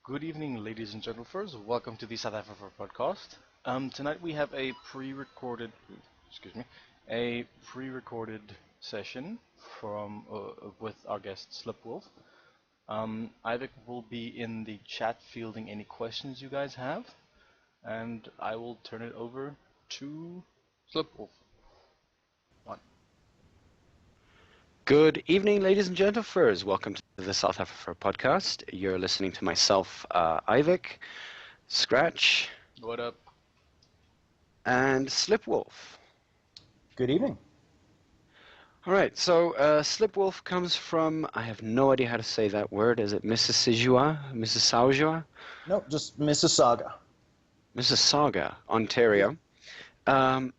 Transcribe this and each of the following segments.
Good evening, ladies and gentlemen. Welcome to the south-afrifur podcast. Tonight we have a pre-recorded session from with our guest Slipwolf. Ivik will be in the chat fielding any questions you guys have, and I will turn it over to Slipwolf. Good evening, ladies and gentlemen. Welcome to the south-afrifur podcast. You're listening to myself, Ivik, Scratch. What up? And Slipwolf. Good evening. All right, so Slipwolf comes from, I have no idea how to say that word. Is it Mississauga? No, just Mississauga. Mississauga, Ontario. Now,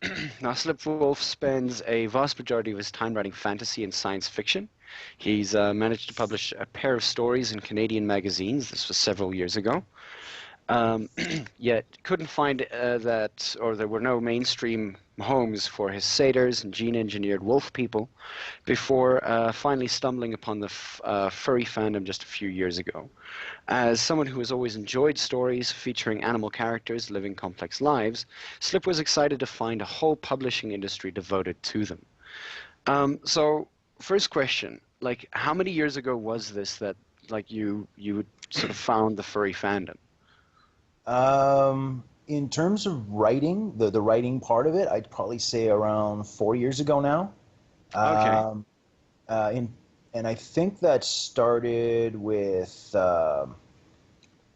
Slipwolf spends a vast majority of his time writing fantasy and science fiction. He's managed to publish a pair of stories in Canadian magazines. This was several years ago. Yet couldn't find there were no mainstream homes for his satyrs and gene-engineered wolf people before finally stumbling upon the furry fandom just a few years ago. As someone who has always enjoyed stories featuring animal characters living complex lives, Slip was excited to find a whole publishing industry devoted to them. So, first question, how many years ago was this that, you sort of found the furry fandom? In terms of writing, the writing part of it, I'd probably say around 4 years ago now. Okay. And I think that started with,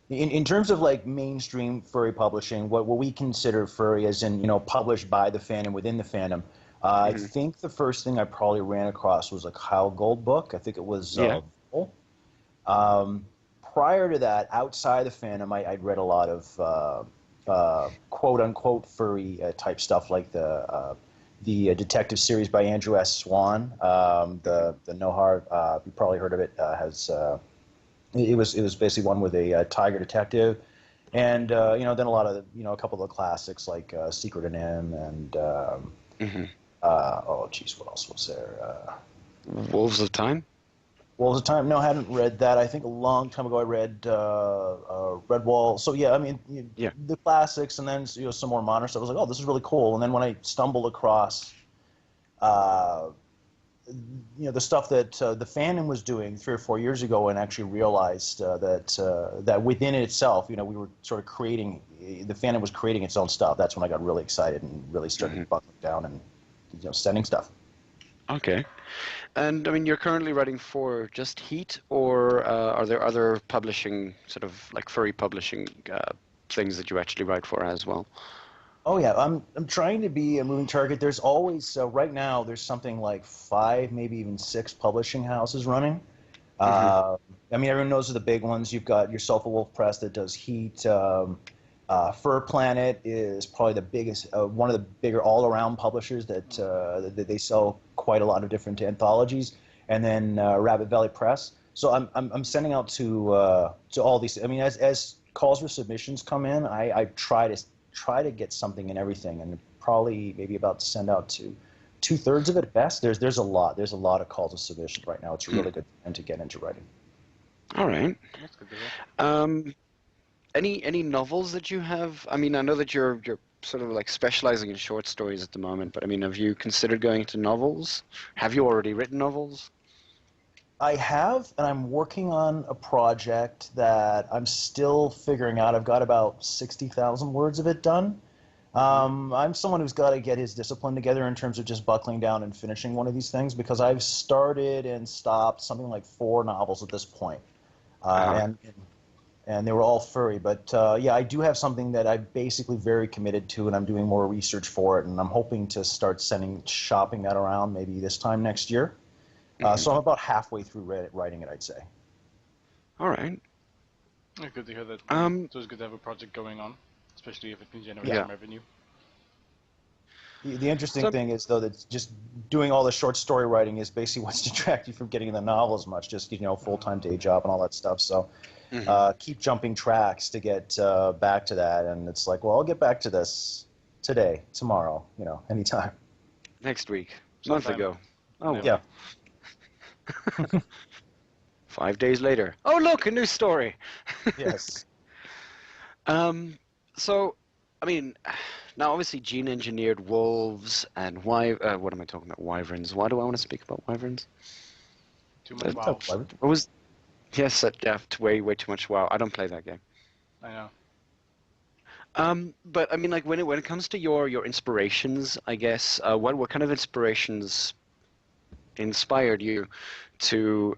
in terms of mainstream furry publishing, what we consider furry as in, published by the fandom, within the fandom. I think the first thing I probably ran across was a Kyle Gold book. I think it was prior to that, outside the fandom, I'd read a lot of quote-unquote furry type stuff, like the detective series by Andrew S. Swan, the Nohar. You probably heard of it. It was basically one with a tiger detective, and then a lot of a couple of the classics like Secret and M and what else was there? Wolves of Time. Wolves of Time. No, I hadn't read that. I think a long time ago I read Redwall. So yeah, I mean, the classics, and then some more modern stuff. I was like, oh, this is really cool. And then when I stumbled across, the stuff that the fandom was doing 3 or 4 years ago, and actually realized that within it itself, we were sort of creating. The fandom was creating its own stuff. That's when I got really excited and really started buckling down and sending stuff. Okay. And, I mean, you're currently writing for just Heat, or are there other publishing, sort of furry publishing things that you actually write for as well? Oh, yeah. I'm trying to be a moving target. There's always, right now, there's something like 5, maybe even 6 publishing houses running. I mean, everyone knows the big ones. You've got yourself a Wolf Press that does Heat. Fur Planet is probably the biggest, one of the bigger all-around publishers that they sell quite a lot of different anthologies, and then Rabbit Valley Press. So I'm sending out to all these. I mean, as calls for submissions come in, I try to get something in everything, and probably maybe about to send out to 2/3 of it at best. There's a lot of calls for submissions right now. It's a really good time to get into writing. All right. That's good to hear. Any novels that you have? I mean, I know that you're sort of specializing in short stories at the moment, but I mean, have you considered going into novels? Have you already written novels? I have, and I'm working on a project that I'm still figuring out. I've got about 60,000 words of it done. I'm someone who's got to get his discipline together in terms of just buckling down and finishing one of these things, because I've started and stopped something like 4 novels at this point. And they were all furry. But yeah, I do have something that I'm basically very committed to, and I'm doing more research for it, and I'm hoping to start shopping that around maybe this time next year. So I'm about halfway through writing it, I'd say. All right. Good to hear that. So it's good to have a project going on, especially if it can generate some revenue. The interesting thing is, though, that just doing all the short story writing is basically what's distracting you from getting in the novel as much, just full-time day job and all that stuff. So keep jumping tracks to get back to that, and it's like, well, I'll get back to this today, tomorrow, anytime. Next week, a month ago. Oh yeah. 5 days later, oh look, a new story. Yes. So, I mean, now obviously gene-engineered wolves and what am I talking about? Wyverns. Why do I want to speak about wyverns? Too much WoW. What was? Yes, yeah, way too much WoW. I don't play that game. I know. But I mean, like when it comes to your inspirations, I guess, what kind of inspirations inspired you to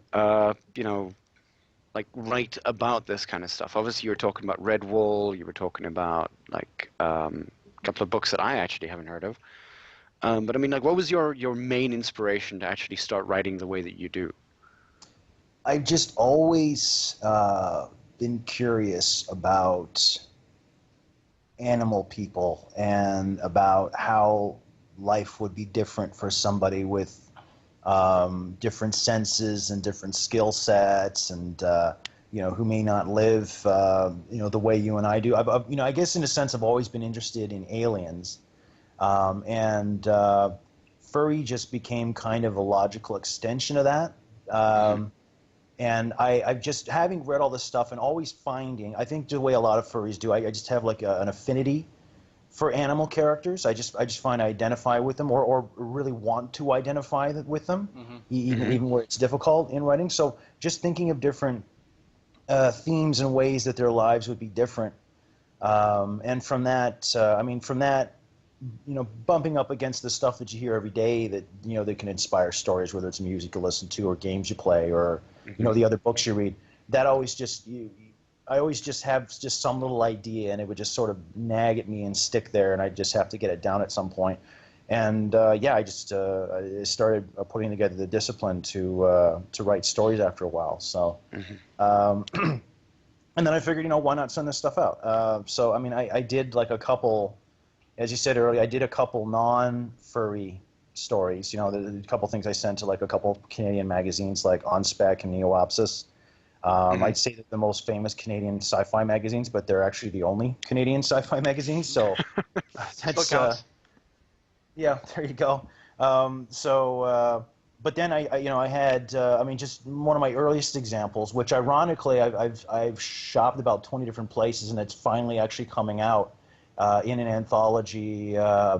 like write about this kind of stuff? Obviously, you were talking about Red Wool. You were talking about like a couple of books that I actually haven't heard of. But I mean, like, what was your main inspiration to actually start writing the way that you do? I've just always been curious about animal people and about how life would be different for somebody with different senses and different skill sets, and who may not live the way you and I do. I guess in a sense I've always been interested in aliens, and furry just became kind of a logical extension of that. And I've just, having read all this stuff and always finding, I think the way a lot of furries do, I just have like an affinity for animal characters. I just find I identify with them, or really want to identify with them, even where it's difficult in writing. So just thinking of different themes and ways that their lives would be different. And from that, bumping up against the stuff that you hear every day that, that can inspire stories, whether it's music you listen to or games you play or, the other books you read, that always just, I always just have just some little idea, and it would just sort of nag at me and stick there, and I just have to get it down at some point. And I just I started putting together the discipline to write stories after a while. So, and then I figured, why not send this stuff out? So, I mean, I did like a couple, as you said earlier, I did a couple non-furry stories. A couple things I sent to like a couple Canadian magazines like On Spec and Neoopsis. I'd say that the most famous Canadian sci-fi magazines, but they're actually the only Canadian sci-fi magazines. So that's yeah, there you go. But then I had just one of my earliest examples, which ironically I've shopped about 20 different places, and it's finally actually coming out in an anthology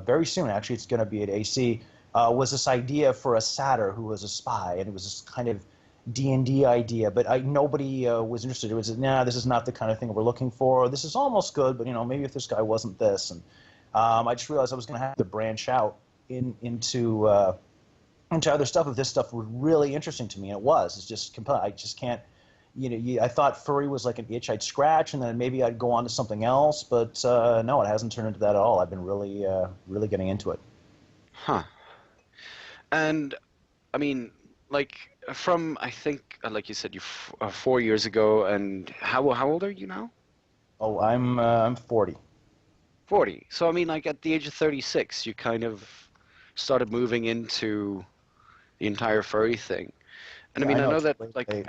very soon. Actually, it's going to be at AC. Was this idea for a satyr who was a spy, and it was this kind of D&D idea, but nobody was interested. It was, this is not the kind of thing we're looking for. This is almost good, but maybe if this guy wasn't this. And I just realized I was going to have to branch out into other stuff if this stuff was really interesting to me, and it was. It's just compelling. I just can't. I thought furry was like an itch I'd scratch, and then maybe I'd go on to something else. But no, it hasn't turned into that at all. I've been really, really getting into it. Huh. And I mean, like from I think, like you said, you 4 years ago. And how old are you now? Oh, I'm 40. 40. So I mean, like at the age of 36, you kind of started moving into the entire furry thing. And Yeah, I know that late, like, late.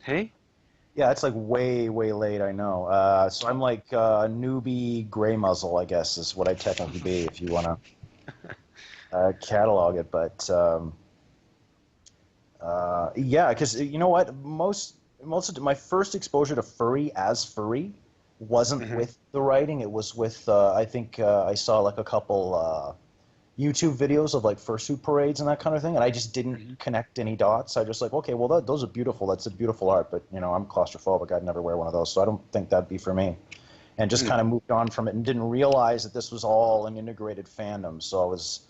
Hey. Yeah, it's like way, way late, I know. So I'm like a newbie gray muzzle, I guess, is what I technically be if you want to catalog it. But because you know what? Most of my first exposure to furry as furry wasn't with the writing. It was with, I think I saw like a couple YouTube videos of like fursuit parades and that kind of thing, and I just didn't connect any dots. I just like, okay, well, those are beautiful. That's a beautiful art, but I'm claustrophobic. I'd never wear one of those, so I don't think that'd be for me. And just kind of moved on from it and didn't realize that this was all an integrated fandom. So I was,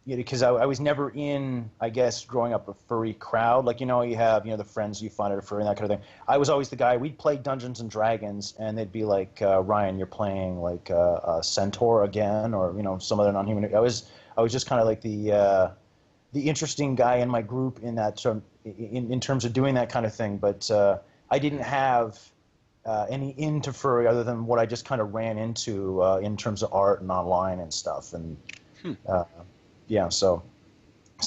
because I was never in, I guess, growing up a furry crowd. Like, you have, the friends you find at a furry and that kind of thing. I was always the guy, we'd play Dungeons and Dragons, and they'd be like, Ryan, you're playing like a centaur again, or, some other non-human. I was just kind of like the interesting guy in my group in that term, in terms of doing that kind of thing. But I didn't have any into furry other than what I just kind of ran into in terms of art and online and stuff. And so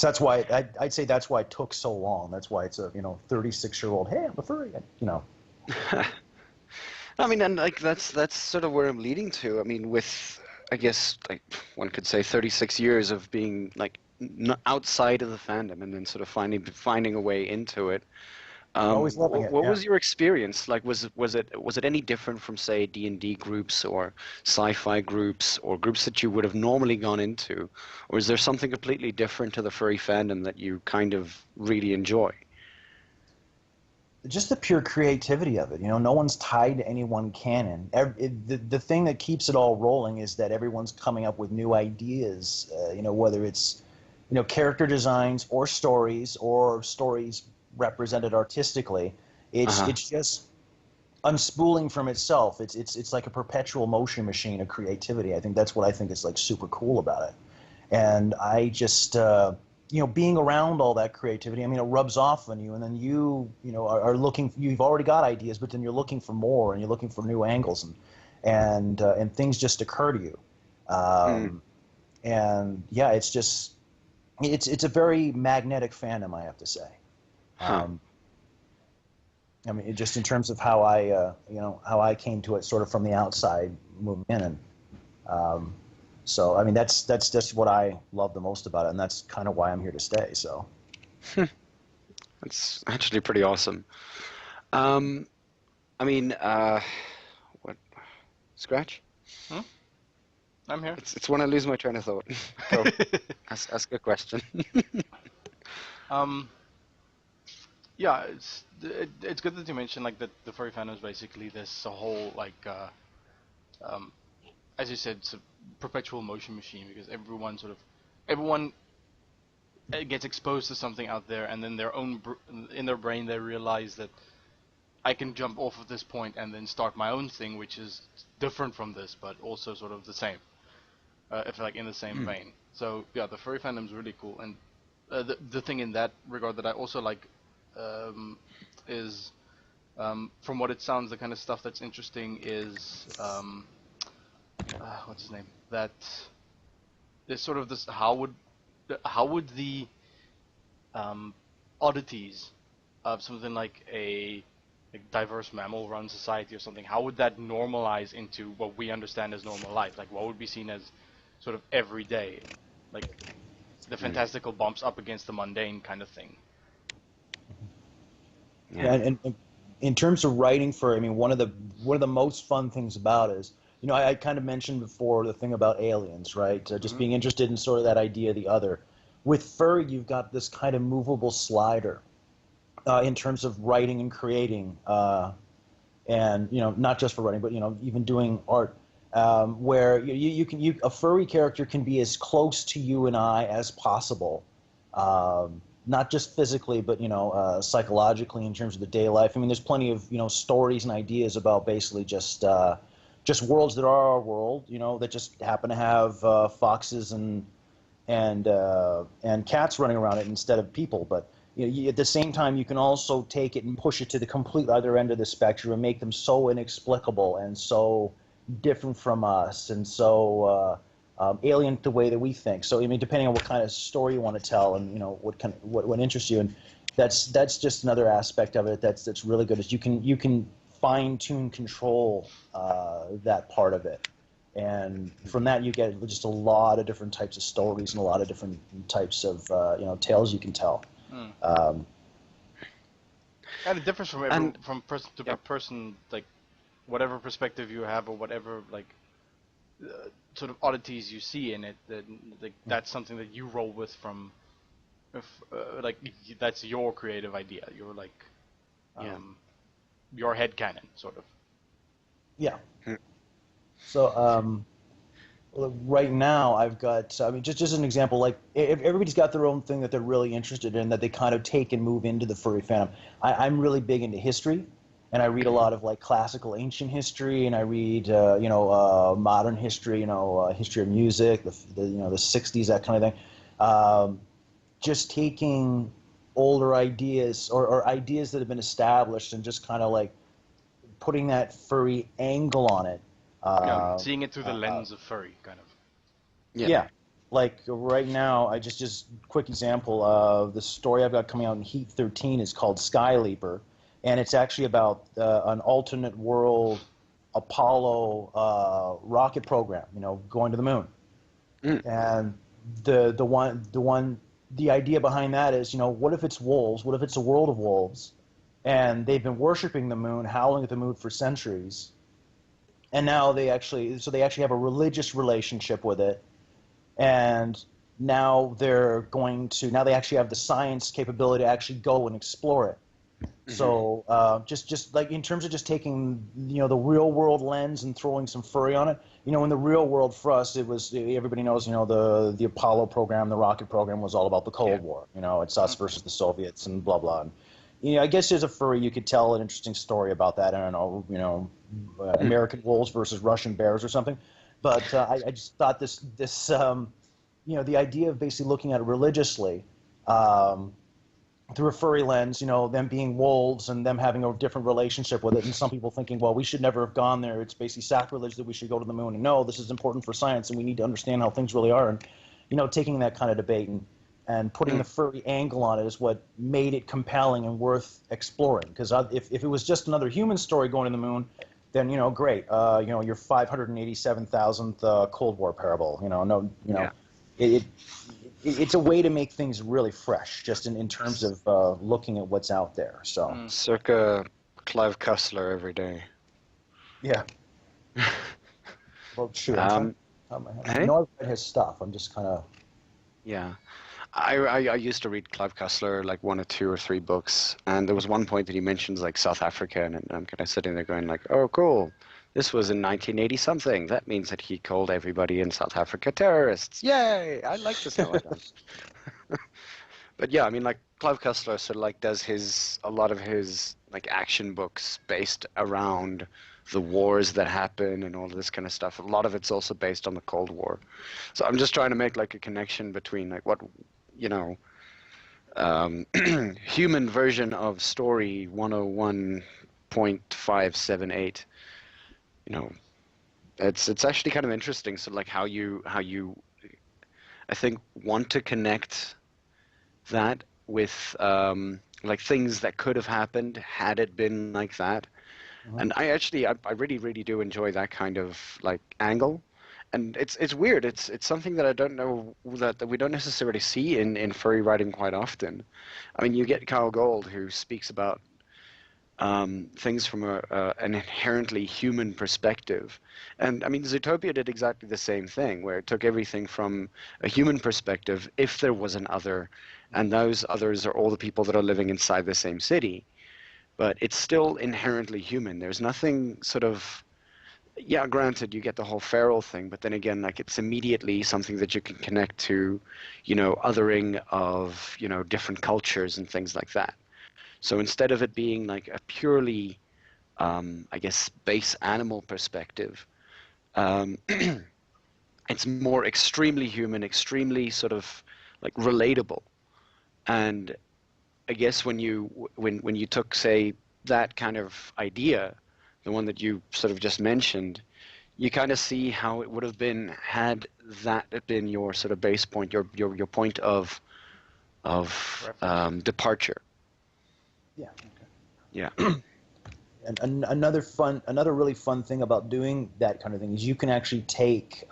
that's why I'd say that's why it took so long. That's why it's a 36-year-old. Hey, I'm a furry. I mean, and like that's sort of where I'm leading to. I mean, with I guess like one could say 36 years of being like outside of the fandom and then sort of finding a way into it. Always loving it. What Yeah. was your experience like? Was it any different from, say, D&D groups or sci-fi groups or groups that you would have normally gone into, or is there something completely different to the furry fandom that you kind of really enjoy? Just the pure creativity of it. No one's tied to any one canon. The thing that keeps it all rolling is that everyone's coming up with new ideas. Whether it's character designs or stories represented artistically. It's just unspooling from itself. It's like a perpetual motion machine of creativity. I think that's what I think is like super cool about it. And I just being around all that creativity, I mean, it rubs off on you, and then are looking. You've already got ideas, but then you're looking for more, and you're looking for new angles, and things just occur to you. And yeah, it's a very magnetic fandom, I have to say. I mean, just in terms of how I came to it, sort of from the outside, moving in, and so I mean, that's just what I love the most about it, and that's kind of why I'm here to stay. So, That's actually pretty awesome. I mean, what? Scratch? I'm here. It's when I lose my train of thought. Go. Ask a question. Yeah, it's good that you mentioned like that the furry fandom is basically this whole like as you said, it's a perpetual motion machine because everyone gets exposed to something out there, and then in their brain they realize that I can jump off of this point and then start my own thing, which is different from this, but also sort of the same, if like in the same vein. So yeah, the furry fandom is really cool, and the thing in that regard that I also like is from what it sounds, the kind of stuff that's interesting is what's his name? That there's sort of this. How would the oddities of something like a diverse mammal-run society or something, how would that normalize into what we understand as normal life? Like, what would be seen as sort of everyday, like the fantastical bumps up against the mundane kind of thing. Yeah, and in terms of writing for, I mean, one of the most fun things about it is, I kind of mentioned before the thing about aliens, right? Just being interested in sort of that idea of the other. With furry, you've got this kind of movable slider in terms of writing and creating, and not just for writing, but even doing art, where a furry character can be as close to you and I as possible. Not just physically, but psychologically in terms of the day life. I mean, there's plenty of stories and ideas about basically just worlds that are our world, that just happen to have foxes and cats running around it instead of people. But at the same time, you can also take it and push it to the complete other end of the spectrum and make them so inexplicable and so different from us and so alien to the way that we think. So I mean, depending on what kind of story you want to tell and what interests you, and that's just another aspect of it that's really good is you can fine tune control that part of it, and from that you get just a lot of different types of stories and a lot of different types of tales you can tell. And it differs from person to person, like whatever perspective you have or whatever like sort of oddities you see in it. That's something that you roll with from, that's your creative idea. You're like, your headcanon, sort of. Yeah. So right now I've got, I mean, just an example, like everybody's got their own thing that they're really interested in that they kind of take and move into the furry fandom. I'm really big into history, and I read a lot of like classical ancient history, and I read modern history, history of music, the 60s, that kind of thing. Just taking older ideas or ideas that have been established and just kind of like putting that furry angle on it. Seeing it through the lens of furry, kind of. Yeah. Like right now, I just quick example of the story I've got coming out in Heat 13 is called Sky Leaper, and it's actually about an alternate world Apollo rocket program, going to the moon. And the idea behind that is, what if it's wolves? What if it's a world of wolves, and they've been worshiping the moon, howling at the moon for centuries, and now they actually have a religious relationship with it, and now they actually have the science capability to actually go and explore it. Mm-hmm. So just like in terms of just taking the real world lens and throwing some furry on it, in the real world for us, it was, everybody knows, the Apollo program, the rocket program was all about the Cold War. It's us versus the Soviets and blah blah. And, I guess as a furry, you could tell an interesting story about that. I don't know, American wolves versus Russian bears or something. But I just thought this the idea of basically looking at it religiously. Through a furry lens, them being wolves and them having a different relationship with it, and some people thinking, well, we should never have gone there. It's basically sacrilege that we should go to the moon. And no, this is important for science, and we need to understand how things really are. And taking that kind of debate and putting the furry angle on it is what made it compelling and worth exploring. Because if it was just another human story going to the moon, then great. Your 587,000th Cold War parable. It's a way to make things really fresh, just in terms of looking at what's out there. So circa Clive Cussler every day. Yeah. Well, shoot. I know I've read his stuff. I'm just kind of. Yeah. I used to read Clive Cussler, like 1 or 2 or 3 books, and there was one point that he mentions like South Africa, and I'm kind of sitting there going like, oh, cool. This was in 1980 something. That means that he called everybody in South Africa terrorists. Yay! I like this know that. But yeah, I mean, like Clive Cussler sort of like does a lot of his like action books based around the wars that happen and all of this kind of stuff. A lot of it's also based on the Cold War. So I'm just trying to make like a connection between like what, human version of story 101.578. It's actually kind of interesting. So like how you I think want to connect that with like things that could have happened had it been like that. Mm-hmm. And I really, really do enjoy that kind of like angle. And it's weird. It's something that I don't know that we don't necessarily see in furry writing quite often. I mean, you get Kyle Gold, who speaks about things from an inherently human perspective. And I mean, Zootopia did exactly the same thing, where it took everything from a human perspective, if there was an other, and those others are all the people that are living inside the same city. But it's still inherently human. There's nothing sort of, yeah, granted, you get the whole feral thing, but then again, like it's immediately something that you can connect to, othering of, different cultures and things like that. So instead of it being like a purely, I guess, base animal perspective, it's more extremely human, extremely sort of like relatable. And I guess when you took, say, that kind of idea, the one that you sort of just mentioned, you kind of see how it would have been had that been your sort of base point, your point of departure. Yeah. Okay. Yeah. And another really fun thing about doing that kind of thing is you can actually take,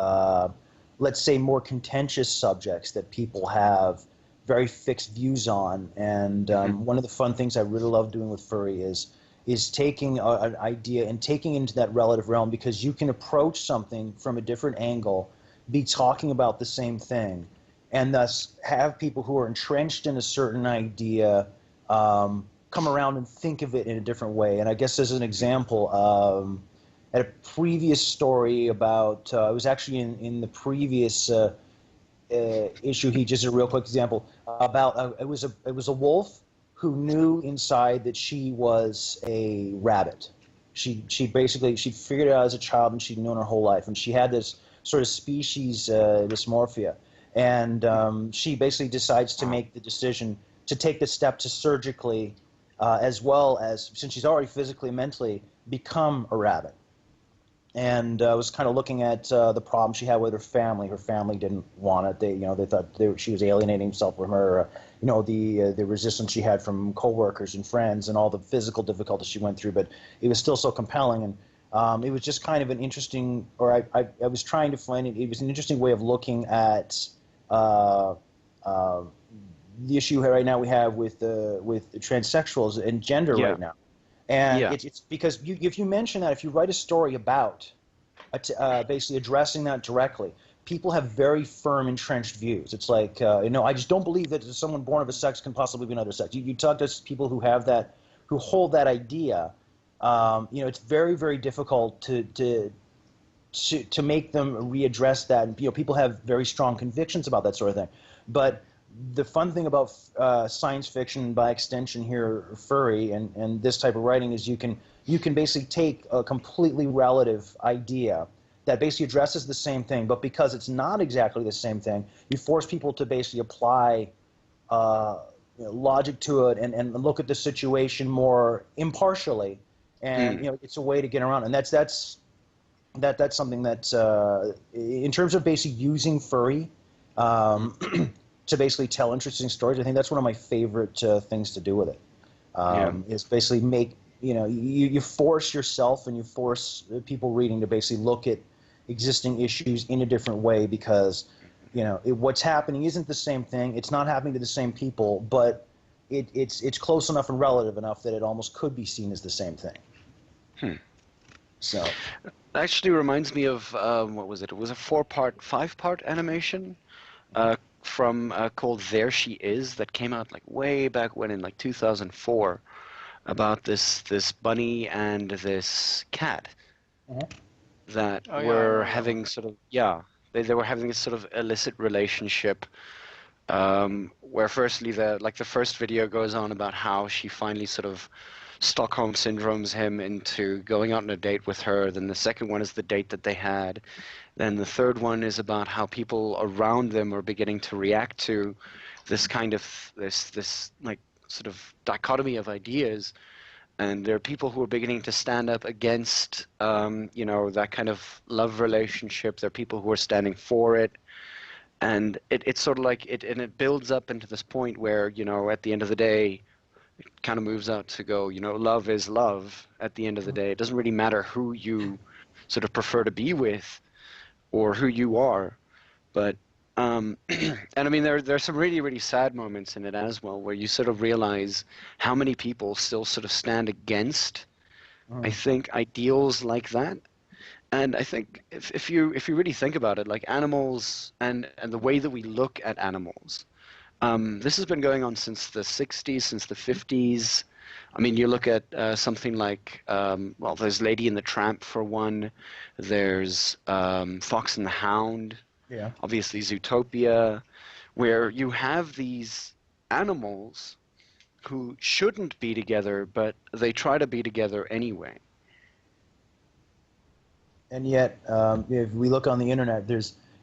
let's say, more contentious subjects that people have very fixed views on. And one of the fun things I really love doing with furry is taking an idea and taking it into that relative realm, because you can approach something from a different angle, be talking about the same thing, and thus have people who are entrenched in a certain idea come around and think of it in a different way. And I guess as an example, at a previous story about, it was actually in the previous issue, he just a real quick example about it was a wolf who knew inside that she was a rabbit. She figured it out as a child, and she'd known her whole life, and she had this sort of species dysmorphia, and she basically decides to make the decision to take the step to surgically, as well as, since she's already physically and mentally, become a rabbit. And I was kind of looking at the problem she had with her family. Her family didn't want it. They thought she was alienating herself from her. The resistance she had from coworkers and friends, and all the physical difficulties she went through. But it was still so compelling, and it was just kind of an interesting. Or I was trying to find it. It was an interesting way of looking at uh, uh, the issue right now we have with transsexuals and gender Yeah. right now. And Yeah. it's because if you mention that, if you write a story about basically addressing that directly, people have very firm, entrenched views. It's like, I just don't believe that someone born of a sex can possibly be another sex. You talk to people who have that, who hold that idea. It's very, very difficult to make them readdress that. And, people have very strong convictions about that sort of thing. But the fun thing about science fiction, by extension here, furry, and this type of writing is you can basically take a completely relative idea that basically addresses the same thing, but because it's not exactly the same thing, you force people to basically apply logic to it and look at the situation more impartially, and it's a way to get around. And that's something that in terms of basically using furry to basically tell interesting stories, I think that's one of my favorite things to do with it. Is basically make, you force yourself and you force people reading to basically look at existing issues in a different way, because what's happening isn't the same thing. It's not happening to the same people, but it's close enough and relative enough that it almost could be seen as the same thing. So Actually reminds me of what was it? It was a 5-part animation from called There She Is that came out like way back when in like 2004 about this bunny and this cat that were having sort of they were having this sort of illicit relationship where firstly the first video goes on about how she finally sort of Stockholm syndromes him into going out on a date with her. Then the second one is the date that they had. Then the third one is about how people around them are beginning to react to this kind of this like sort of dichotomy of ideas. And there are people who are beginning to stand up against that kind of love relationship. There are people who are standing for it. And it's sort of like it builds up into this point where, at the end of the day, it kind of moves out to go, love is love at the end of the day. It doesn't really matter who you sort of prefer to be with or who you are. But, and I mean, there's some really, really sad moments in it as well, where you sort of realize how many people still sort of stand against, I think, ideals like that. And I think if you really think about it, like animals and the way that we look at animals, this has been going on since the 60s, since the 50s. I mean, you look at something like, there's Lady and the Tramp for one. There's Fox and the Hound. Yeah. Obviously Zootopia, where you have these animals who shouldn't be together, but they try to be together anyway. And yet, if we look on the internet,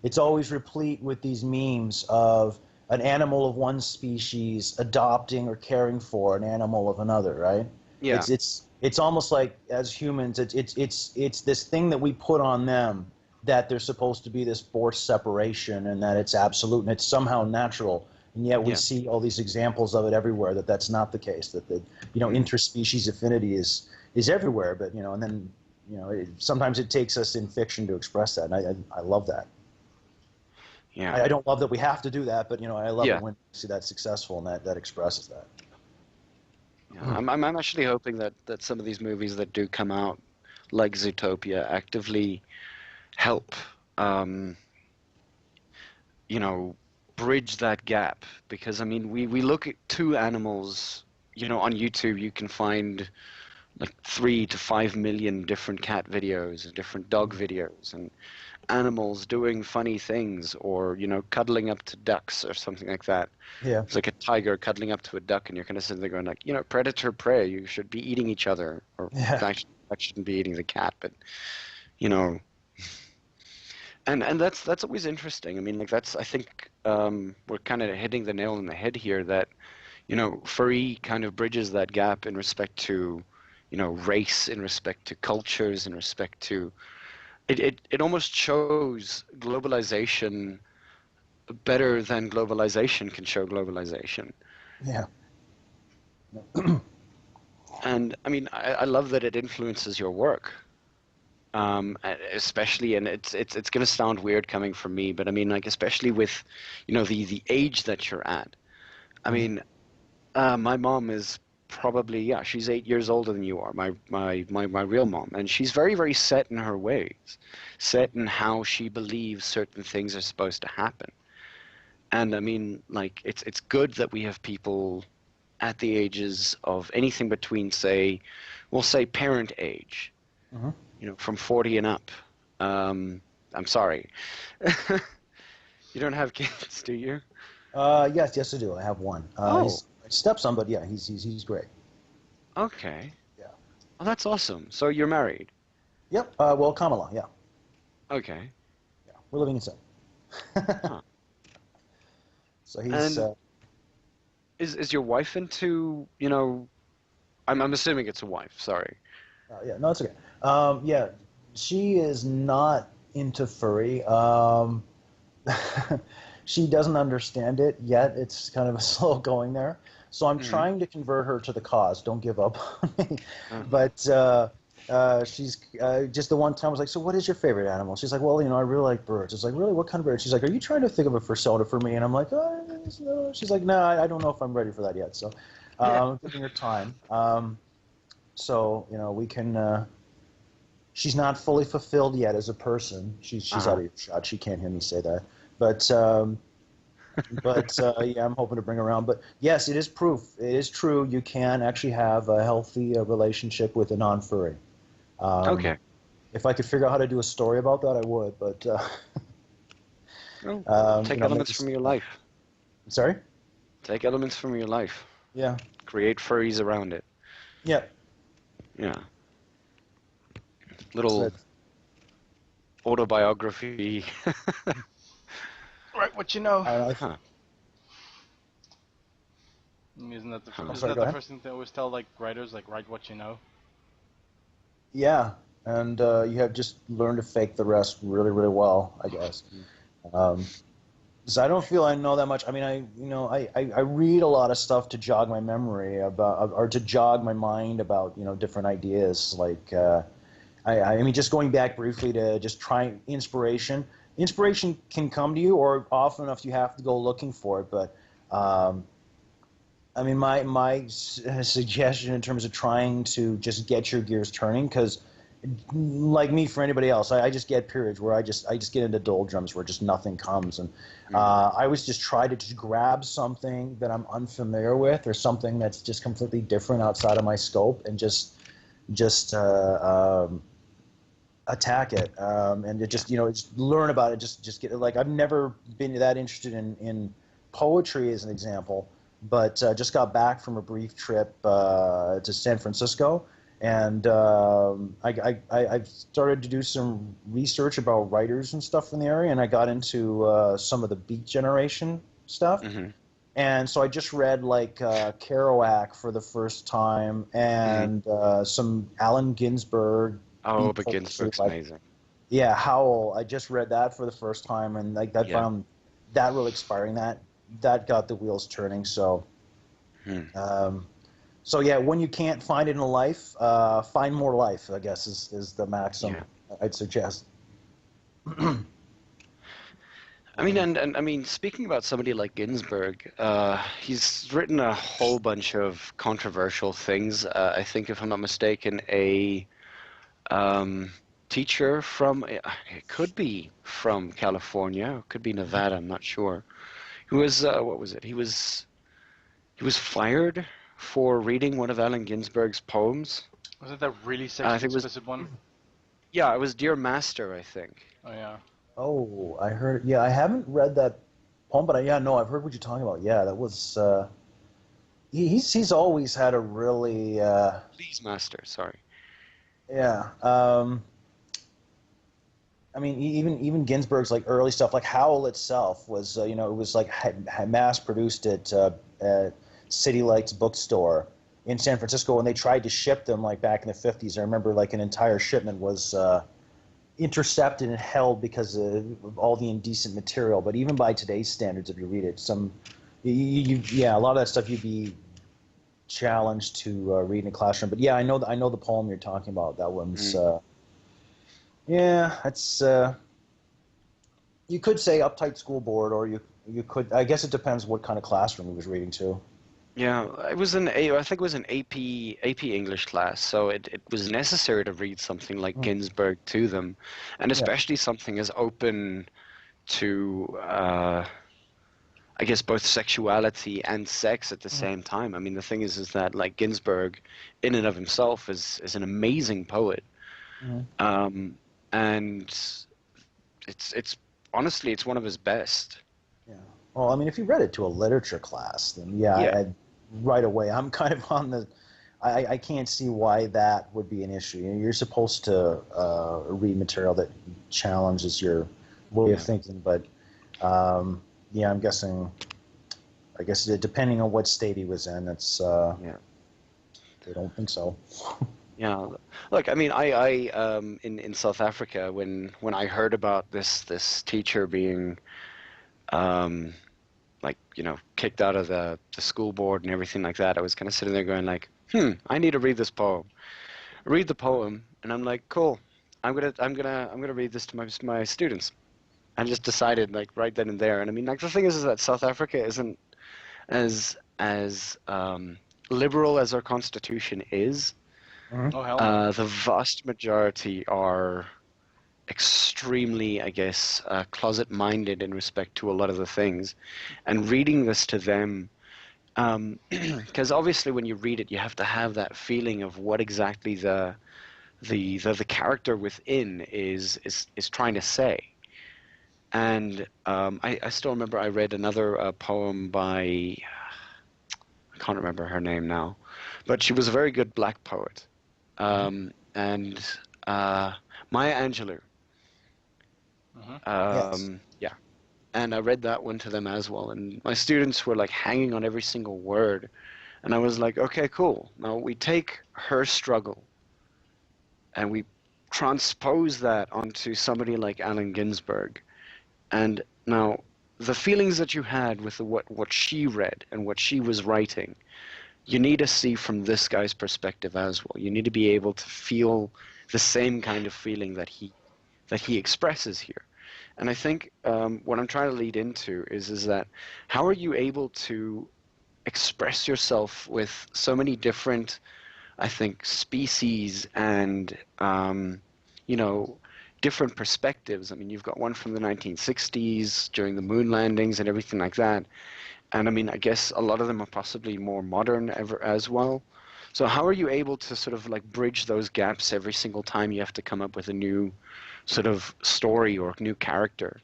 it's always replete with these memes of an animal of one species adopting or caring for an animal of another, right? Yeah. It's almost like, as humans, it's this thing that we put on them, that there's supposed to be this forced separation and that it's absolute and it's somehow natural. And yet we see all these examples of it everywhere, that's not the case, that interspecies affinity is everywhere, but and then sometimes it takes us in fiction to express that, and I love that. Yeah. I don't love that we have to do that, but I love it when we see that successful and that expresses that. Yeah, I'm actually hoping that some of these movies that do come out, like Zootopia, actively help bridge that gap, because I mean we look at two animals, on YouTube you can find like 3 to 5 million different cat videos and different dog videos and animals doing funny things, or cuddling up to ducks or something like that. Yeah, it's like a tiger cuddling up to a duck, and you're kind of sitting there going like, predator prey, you should be eating each other, or actually I shouldn't be eating the cat, but and that's always interesting. I mean, like, that's, I think we're kind of hitting the nail on the head here, that furry kind of bridges that gap in respect to race, in respect to cultures, in respect to it almost shows globalization better than globalization can show globalization. Yeah. And I mean, I love that it influences your work. Especially, and it's going to sound weird coming from me, but I mean, like, especially with, the age that you're at. I mean, my mom is probably, yeah, she's 8 years older than you are, my real mom, and she's very, very set in her ways, set in how she believes certain things are supposed to happen. And I mean, like, it's good that we have people at the ages of anything between, say, we'll say parent age, Mhm. from 40 and up. I'm sorry. You don't have kids, do you? Yes, I do. I have one. Oh, He's my stepson, but yeah, he's great. okay. Yeah. Oh, that's awesome. So you're married? Yep. Well, Kamala. Yeah. Okay. Yeah. We're living in Sin. Huh. So he's. And is your wife into, I'm assuming it's a wife, sorry. Yeah. No, it's okay. Yeah. She is not into furry. She doesn't understand it yet. It's kind of a slow going there. So I'm trying to convert her to the cause. Don't give up on me. But she's just the one time I was like, so what is your favorite animal? She's like, well, I really like birds. It's like, really? What kind of bird? She's like, are you trying to think of a persona for me? And I'm like, oh, no. She's like, no, I don't know if I'm ready for that yet. So I'm giving her time. So, we can... she's not fully fulfilled yet as a person. She's out of earshot. She can't hear me say that. But yeah, I'm hoping to bring her around. But yes, it is proof. It is true. You can actually have a healthy relationship with a non-furry. Okay. If I could figure out how to do a story about that, I would. But take elements from your life. Sorry? Take elements from your life. Yeah. Create furries around it. Yeah. Yeah. Little autobiography. Right, what you know. Huh. Isn't that the, Sorry, isn't that go the ahead. first thing they always tell like writers, like write what you know? Yeah. And you have just learned to fake the rest really, really well, I guess. So I don't feel I know that much. I mean, I read a lot of stuff to jog my memory about, or to jog my mind about, different ideas. Like, I mean, just going back briefly to just trying inspiration. Inspiration can come to you, or often enough you have to go looking for it. But I mean, my suggestion in terms of trying to just get your gears turning, because like me, for anybody else, I just get periods where I just get into doldrums where just nothing comes, and I always just try to just grab something that I'm unfamiliar with, or something that's just completely different outside of my scope, and just attack it, and to just just learn about it. Just get it. Like, I've never been that interested in poetry, as an example, but just got back from a brief trip to San Francisco. And I've started to do some research about writers and stuff in the area, and I got into some of the Beat Generation stuff. And so I just read like Kerouac for the first time, and some Allen Ginsberg. Oh, but Ginsberg's amazing. Yeah, Howl. I just read that for the first time, and like that found that really inspiring. That got the wheels turning. So. So yeah, when you can't find it in life, find more life, I guess, is the maxim I'd suggest. I mean, and I mean, speaking about somebody like Ginsberg, he's written a whole bunch of controversial things. I think, if I'm not mistaken, a teacher from, it could be from California, it could be Nevada, I'm not sure. Who was, what was it? He was fired for reading one of Allen Ginsberg's poems. Was it that really sexually explicit one? Yeah, it was Dear Master, I think. Oh, yeah. Oh, I heard. Yeah, I haven't read that poem, but I've heard what you're talking about. Yeah, that was. He's always had a really. Please, Master. Sorry. Yeah. I mean, even Ginsberg's like early stuff, like Howl itself was, it was like mass produced at City Lights bookstore in San Francisco, when they tried to ship them like back in the 50s. I remember like an entire shipment was intercepted and held because of all the indecent material. But even by today's standards, if you read it, a lot of that stuff you'd be challenged to read in a classroom. But yeah, I know the poem you're talking about. That one's Yeah, it's you could say uptight school board, or you could. I guess it depends what kind of classroom he was reading to. Yeah, it was I think it was an AP English class, so it was necessary to read something like Mm. Ginsberg to them, and Yeah. especially something as open to I guess both sexuality and sex at the Mm. same time. I mean, the thing is that like Ginsberg, in and of himself, is an amazing poet, Mm. um, and it's honestly it's one of his best. Yeah. Well, I mean, if you read it to a literature class, then yeah, Yeah, right away, I'm kind of on the. I can't see why that would be an issue. You know, you're supposed to read material that challenges your way of yeah, thinking, but yeah, I'm guessing. I guess depending on what state he was in, it's yeah. they don't think so. Yeah, look, I mean, I in South Africa when I heard about this teacher being um, like kicked out of the school board and everything like that, I was kind of sitting there going like, I need to read this poem. Read the poem, and I'm like, cool, I'm gonna read this to my students. I just decided like right then and there, and I mean, like the thing is that South Africa isn't as liberal as our constitution is. Hmm. Oh hell no. The vast majority are extremely, I guess, closet-minded in respect to a lot of the things. And reading this to them, because obviously when you read it, you have to have that feeling of what exactly the character within is trying to say. And I still remember I read another poem by, I can't remember her name now, but she was a very good black poet. And Maya Angelou. Hmm. Yes. Yeah, and I read that one to them as well, and my students were like hanging on every single word, and I was like, okay, cool. Now we take her struggle and we transpose that onto somebody like Allen Ginsberg, and now the feelings that you had with what she read and what she was writing, you need to see from this guy's perspective as well. You need to be able to feel the same kind of feeling that he expresses here. And I think what I'm trying to lead into is that how are you able to express yourself with so many different, I think, species and you know different perspectives. I mean, you've got one from the 1960s during the moon landings and everything like that. And I mean, I guess a lot of them are possibly more modern ever as well. So how are you able to sort of like bridge those gaps every single time you have to come up with a new sort of story or new character?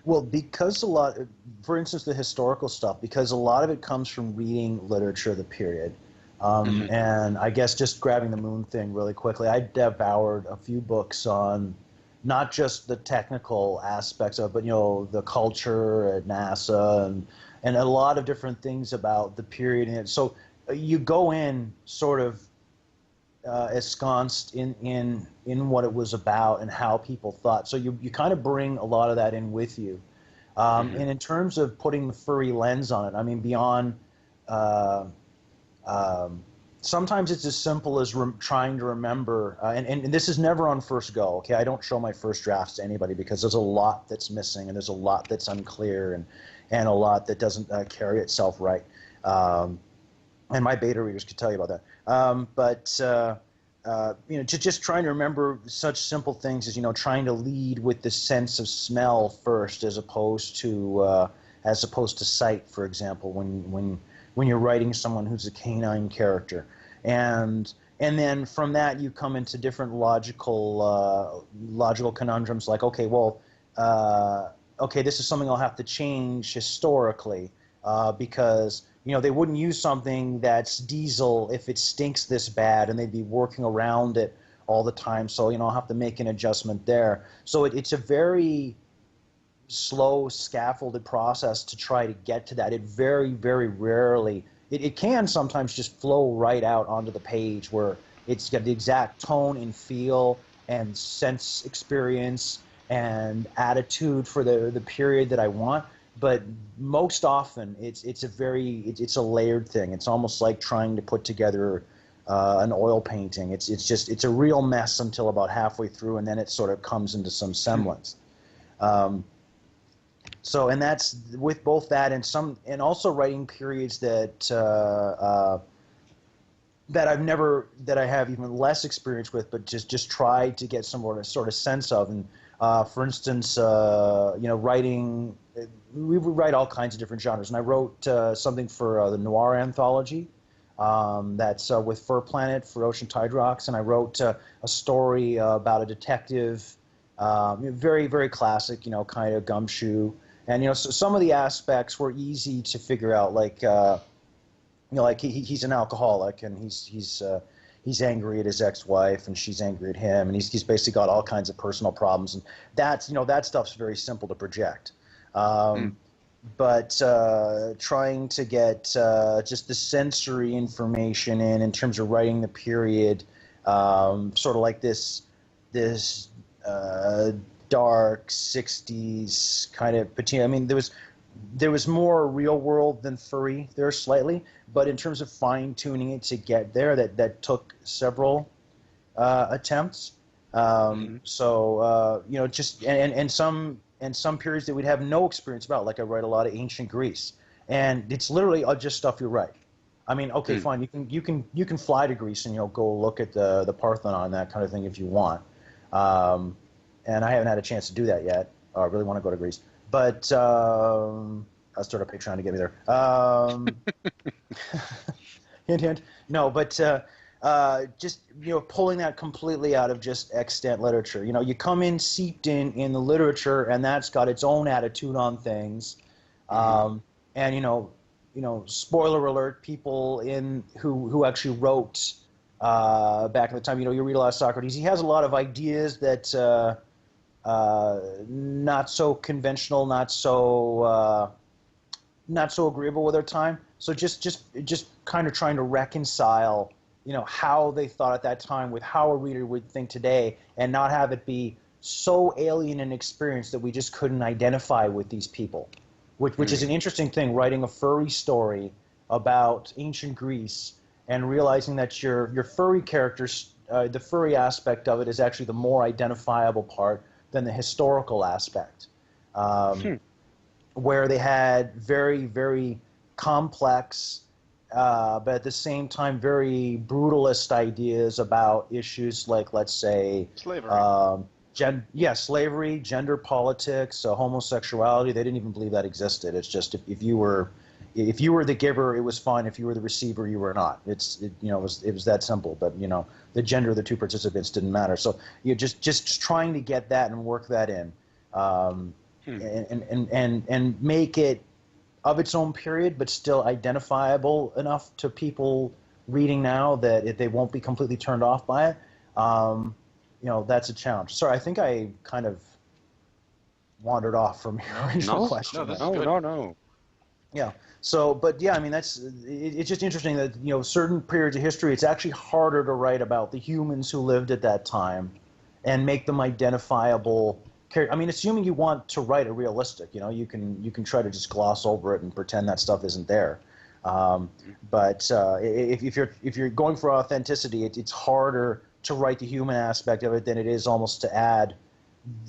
Well, because a lot, for instance, the historical stuff, because a lot of it comes from reading literature of the period. Hmm. And I guess just grabbing the moon thing really quickly, I devoured a few books on not just the technical aspects of it, but the culture at NASA and a lot of different things about the period. And so you go in sort of ensconced in what it was about and how people thought. So you kind of bring a lot of that in with you. Hmm. And in terms of putting the furry lens on it, I mean, beyond uh, um, sometimes it's as simple as trying to remember, and this is never on first go. Okay, I don't show my first drafts to anybody because there's a lot that's missing and there's a lot that's unclear and a lot that doesn't carry itself right. Um, and my beta readers could tell you about that. Just trying to remember such simple things as trying to lead with the sense of smell first, as opposed to sight, for example, when you're writing someone who's a canine character, and then from that you come into different logical conundrums like, okay, well, okay, this is something I'll have to change historically because they wouldn't use something that's diesel if it stinks this bad, and they'd be working around it all the time. So I'll have to make an adjustment there. So it's a very slow, scaffolded process to try to get to that. It very, very rarely. It can sometimes just flow right out onto the page where it's got the exact tone and feel and sense experience and attitude for the period that I want. But most often it's a layered thing. It's almost like trying to put together an oil painting. It's a real mess until about halfway through, and then it sort of comes into some semblance. So, and that's with both that and also writing periods that that I have even less experience with, but just tried to get some sort of sense of. And for instance, writing, we would write all kinds of different genres. And I wrote something for the Noir anthology. That's with Fur Planet for Ocean Tide Rocks, and I wrote a story about a detective, very, very classic, kind of gumshoe. And so some of the aspects were easy to figure out, like like he's an alcoholic, and he's angry at his ex-wife, and she's angry at him, and he's basically got all kinds of personal problems, and that's that stuff's very simple to project. But trying to get just the sensory information in terms of writing the period, sort of like this dark 60s kind of patina. I mean, there was more real world than furry there slightly, but in terms of fine tuning it to get there, that took several attempts. So just and some periods that we'd have no experience about. Like I write a lot of ancient Greece, and it's literally just stuff you write. I mean, okay, fine, you can fly to Greece and go look at the Parthenon and that kind of thing if you want. And I haven't had a chance to do that yet. I really want to go to Greece, but I'll start a Patreon to get me there. Hint, hint. No, but just pulling that completely out of just extant literature. You come in seeped in the literature, and that's got its own attitude on things. And spoiler alert, people who actually wrote back in the time, you read a lot of Socrates. He has a lot of ideas that not so conventional, not so agreeable with their time. So just kind of trying to reconcile, how they thought at that time with how a reader would think today, and not have it be so alien an experience that we just couldn't identify with these people, which is an interesting thing, writing a furry story about ancient Greece and realizing that your furry characters, the furry aspect of it is actually the more identifiable part than the historical aspect, where they had very, very complex, but at the same time very brutalist ideas about issues like, let's say, slavery. Slavery, gender politics, homosexuality. They didn't even believe that existed. It's just if you were the giver, it was fine. If you were the receiver, you were not. It was that simple. But the gender of the two participants didn't matter. So you just trying to get that and work that in, and make it of its own period, but still identifiable enough to people reading now that they won't be completely turned off by it. That's a challenge. Sorry, I think I kind of wandered off from your original question. No. Yeah. So, but yeah, I mean, it's just interesting that, certain periods of history, it's actually harder to write about the humans who lived at that time and make them identifiable. I mean, assuming you want to write a realistic, you can try to just gloss over it and pretend that stuff isn't there. But if you're going for authenticity, it's harder to write the human aspect of it than it is almost to add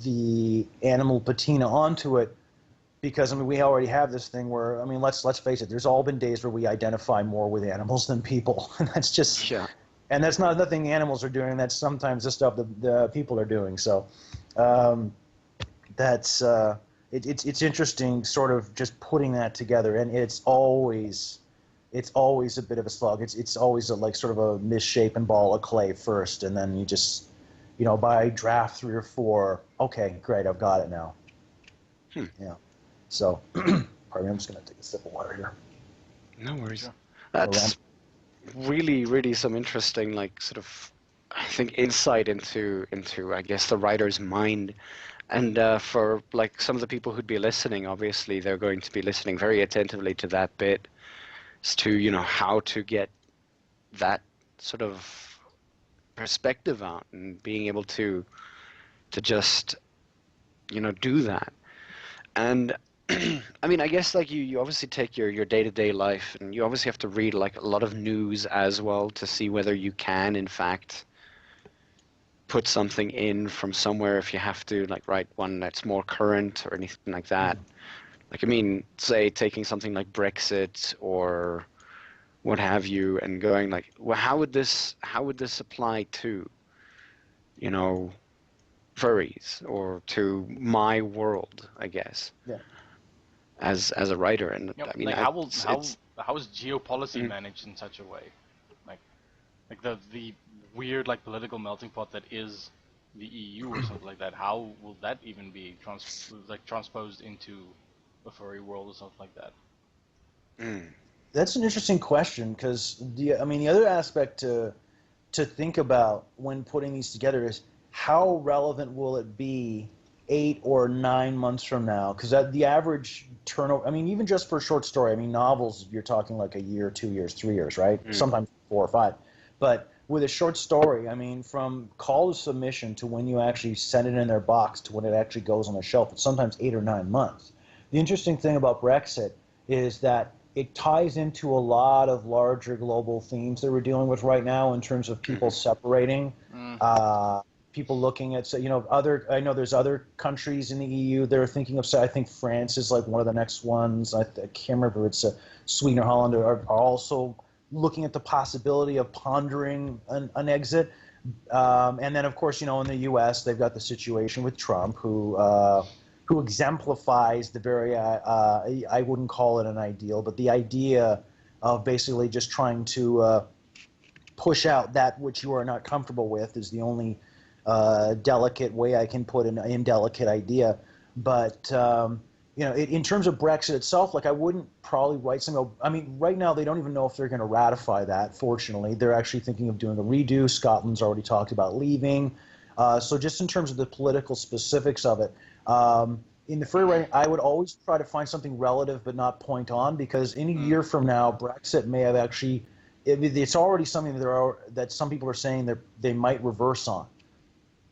the animal patina onto it. Because, I mean, we already have this thing where, I mean, let's face it, there's all been days where we identify more with animals than people. And that's just, and that's not nothing the animals are doing. That's sometimes the stuff the people are doing. So that's, it's interesting sort of just putting that together. And it's always a bit of a slug. It's always like sort of a misshapen ball of clay first. And then you just, by draft 3 or 4, okay, great, I've got it now. Yeah. So, pardon me, I'm just going to take a sip of water here. No worries. That's really, really some interesting, sort of, I think, insight into I guess, the writer's mind. And for, some of the people who'd be listening, obviously, they're going to be listening very attentively to that bit as to, how to get that sort of perspective out and being able to just, do that. And I mean, I guess like you obviously take your day-to-day life, and you obviously have to read like a lot of news as well to see whether you can, in fact, put something in from somewhere if you have to, like write one that's more current or anything like that. Like, I mean, say taking something like Brexit or what have you, and going like, well, how would this apply to, you know, furries or to my world, I guess, Yeah. as a writer. And Yep. I mean, Like how is geopolicy Mhm. managed in such a way? Like the weird like political melting pot that is the EU or something like that. How will that even be transposed into a furry world or something like that? Mm. That's an interesting question because the other aspect to think about when putting these together is how relevant will it be 8 or 9 months from now? Because the average turnover, I mean, even just for a short story, I mean, novels, you're talking like a year, 2 years, 3 years, right? Sometimes 4 or 5. But with a short story, I mean, from call to submission to when you actually send it in their box to when it actually goes on the shelf, it's sometimes 8 or 9 months. The interesting thing about Brexit is that it ties into a lot of larger global themes that we're dealing with right now in terms of people separating, uh, people looking at, I know there's other countries in the EU that are thinking of, I think France is like one of the next ones. I can't remember, it's Sweden or Holland are also looking at the possibility of pondering an exit. And then, of course, in the U.S., they've got the situation with Trump, who exemplifies the very, I wouldn't call it an ideal, but the idea of basically just trying to push out that which you are not comfortable with is the only delicate way I can put an indelicate idea. But in terms of Brexit itself, like I wouldn't probably write something. I mean, right now they don't even know if they're going to ratify that. Fortunately, they're actually thinking of doing a redo. Scotland's already talked about leaving. So just in terms of the political specifics of it, in the furry writing, I would always try to find something relative but not point on, because in a year from now, Brexit may have actually. It's already something that some people are saying that they might reverse on.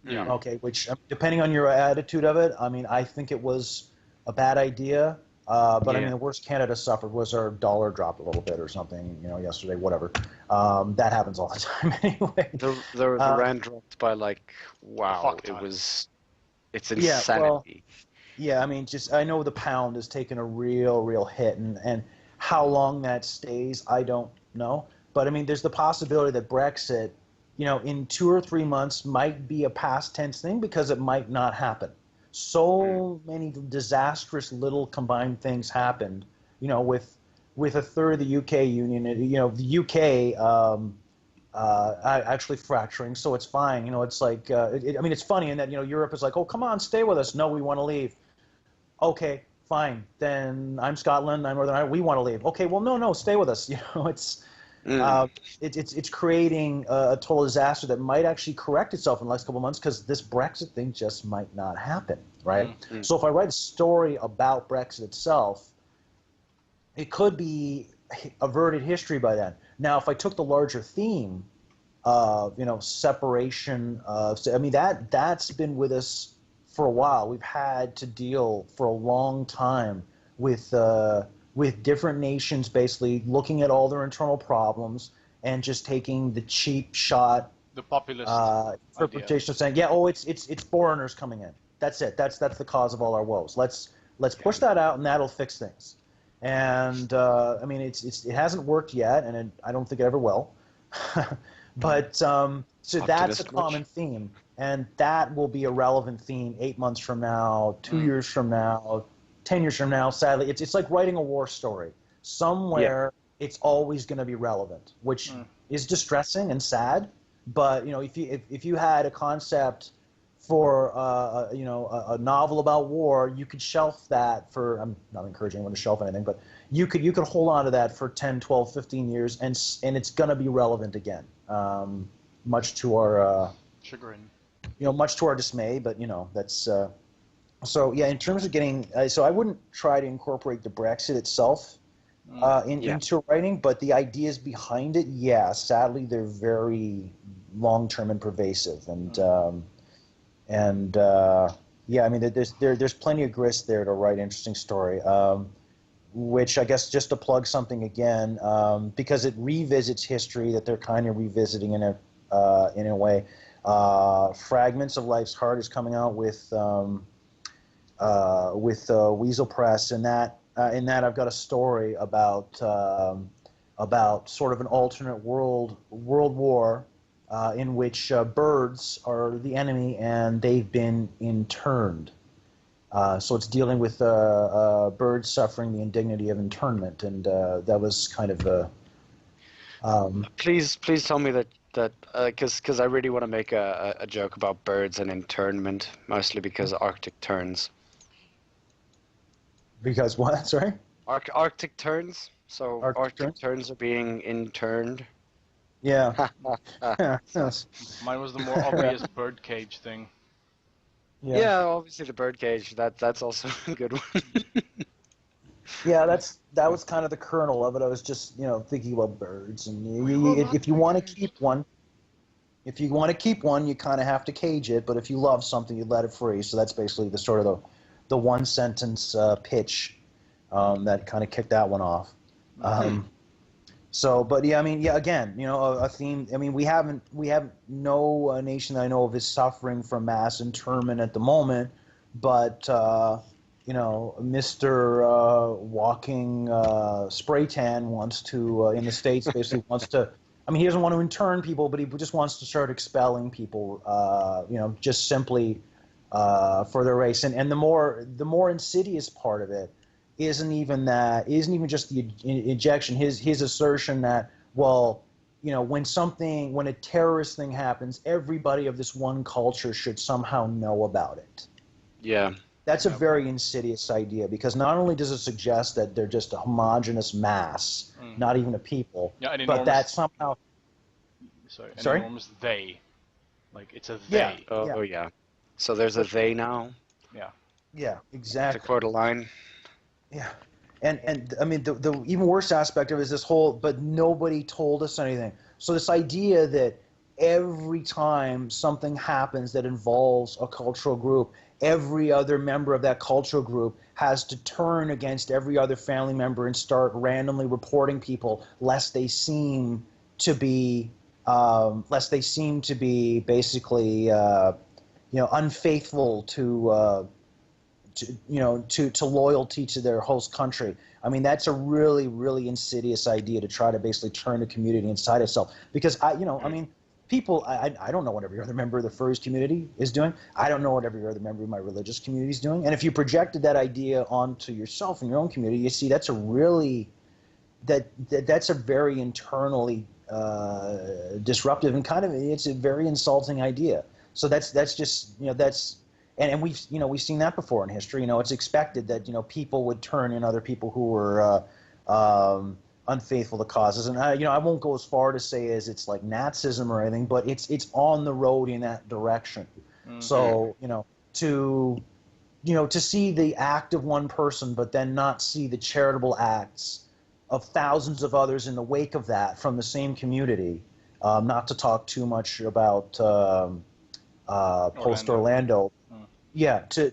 Yeah. Okay, which depending on your attitude of it, I mean, I think it was a bad idea. But I mean, the worst Canada suffered was our dollar dropped a little bit or something, yesterday, whatever. That happens all the time anyway. The rand dropped by like, wow, it's Yeah, well, insanity. yeah, I mean, I know the pound has taken a real hit, and how long that stays, I don't know. But I mean, there's the possibility that Brexit, in 2 or 3 months might be a past tense thing because it might not happen. So many disastrous little combined things happened, with a third of the UK union, the UK actually fracturing, so it's fine. It's like, I mean, it's funny in that, Europe is like, oh, come on, stay with us. No, we want to leave. Okay, fine. Then I'm Scotland, I'm Northern Ireland, we want to leave. Okay, well, no, stay with us. It's creating a total disaster that might actually correct itself in the next couple of months because this Brexit thing just might not happen, right? So if I write a story about Brexit itself, it could be averted history by then. Now, if I took the larger theme of, separation, I mean, that's been with us for a while. We've had to deal for a long time with different nations basically looking at all their internal problems and just taking the cheap shot, The populist interpretation of saying, yeah, oh, it's foreigners coming in. That's it. That's the cause of all our woes. Let's push that out, and that'll fix things. And I mean, it hasn't worked yet, and I don't think it ever will. But so that's a common theme, and that will be a relevant theme 8 months from now, 2 years from now, 10 years from now. Sadly, it's like writing a war story. Somewhere it's always going to be relevant, which is distressing and sad. But if you had a concept for a novel about war, you could shelf that for. I'm not encouraging anyone to shelf anything, but you could hold on to that for 10, 12, 15 years, and it's going to be relevant again. Much to our chagrin. Much to our dismay, but that's. So yeah, in terms of getting, so I wouldn't try to incorporate the Brexit itself into writing, but the ideas behind it, sadly they're very long-term and pervasive, and Yeah, I mean, there's plenty of grist there to write interesting story. Which I guess just to plug something again, because it revisits history that they're kind of revisiting in a way. Fragments of Life's Heart is coming out with Weasel Press, and in that I've got a story about sort of an alternate world war in which birds are the enemy and they've been interned. So it's dealing with birds suffering the indignity of internment, and that was kind of Please tell me that because I really want to make a joke about birds and internment, mostly because Arctic terns. because what? Sorry? Arctic terns. So Arctic terns are being interned. Yeah. Yes. Mine was the more obvious birdcage thing. Yeah, obviously the birdcage. That's also a good one. Yeah, that was kind of the kernel of it. I was just thinking about birds, and if you want to keep one, you kind of have to cage it. But if you love something, you let it free. So that's basically the sort of the one sentence pitch that kind of kicked that one off. So, but yeah, I mean, yeah, again, a theme. I mean, we have no nation that I know of is suffering from mass internment at the moment, but Mr. Walking Spray Tan wants to in the States basically wants to. I mean, he doesn't want to intern people, but he just wants to start expelling people. Just simply for their race, and the more insidious part of it isn't even just the ejection. His assertion that, well, when a terrorist thing happens, everybody of this one culture should somehow know about it. Yeah. That's a very insidious idea, because not only does it suggest that they're just a homogenous mass, not even a people, but that somehow. Sorry. An enormous they. Like, it's a they. Yeah. Oh yeah. So there's a they now. Yeah. Yeah, exactly. To quote a line. Yeah, and I mean the even worse aspect of it is this whole, but nobody told us anything. So this idea that every time something happens that involves a cultural group, every other member of that cultural group has to turn against every other family member and start randomly reporting people, lest they seem to be basically unfaithful to loyalty to their host country. I mean, that's a really, really insidious idea to try to basically turn the community inside itself. Because people, I don't know what every other member of the furries community is doing. I don't know what every other member of my religious community is doing. And if you projected that idea onto yourself in your own community, you see that's a very internally disruptive and it's a very insulting idea. So that's just And we've seen that before in history. It's expected that people would turn in other people who were unfaithful to causes. And I won't go as far to say as it's like Nazism or anything, but it's on the road in that direction. Mm-hmm. So to see the act of one person, but then not see the charitable acts of thousands of others in the wake of that from the same community. Not to talk too much about post Orlando. Yeah, to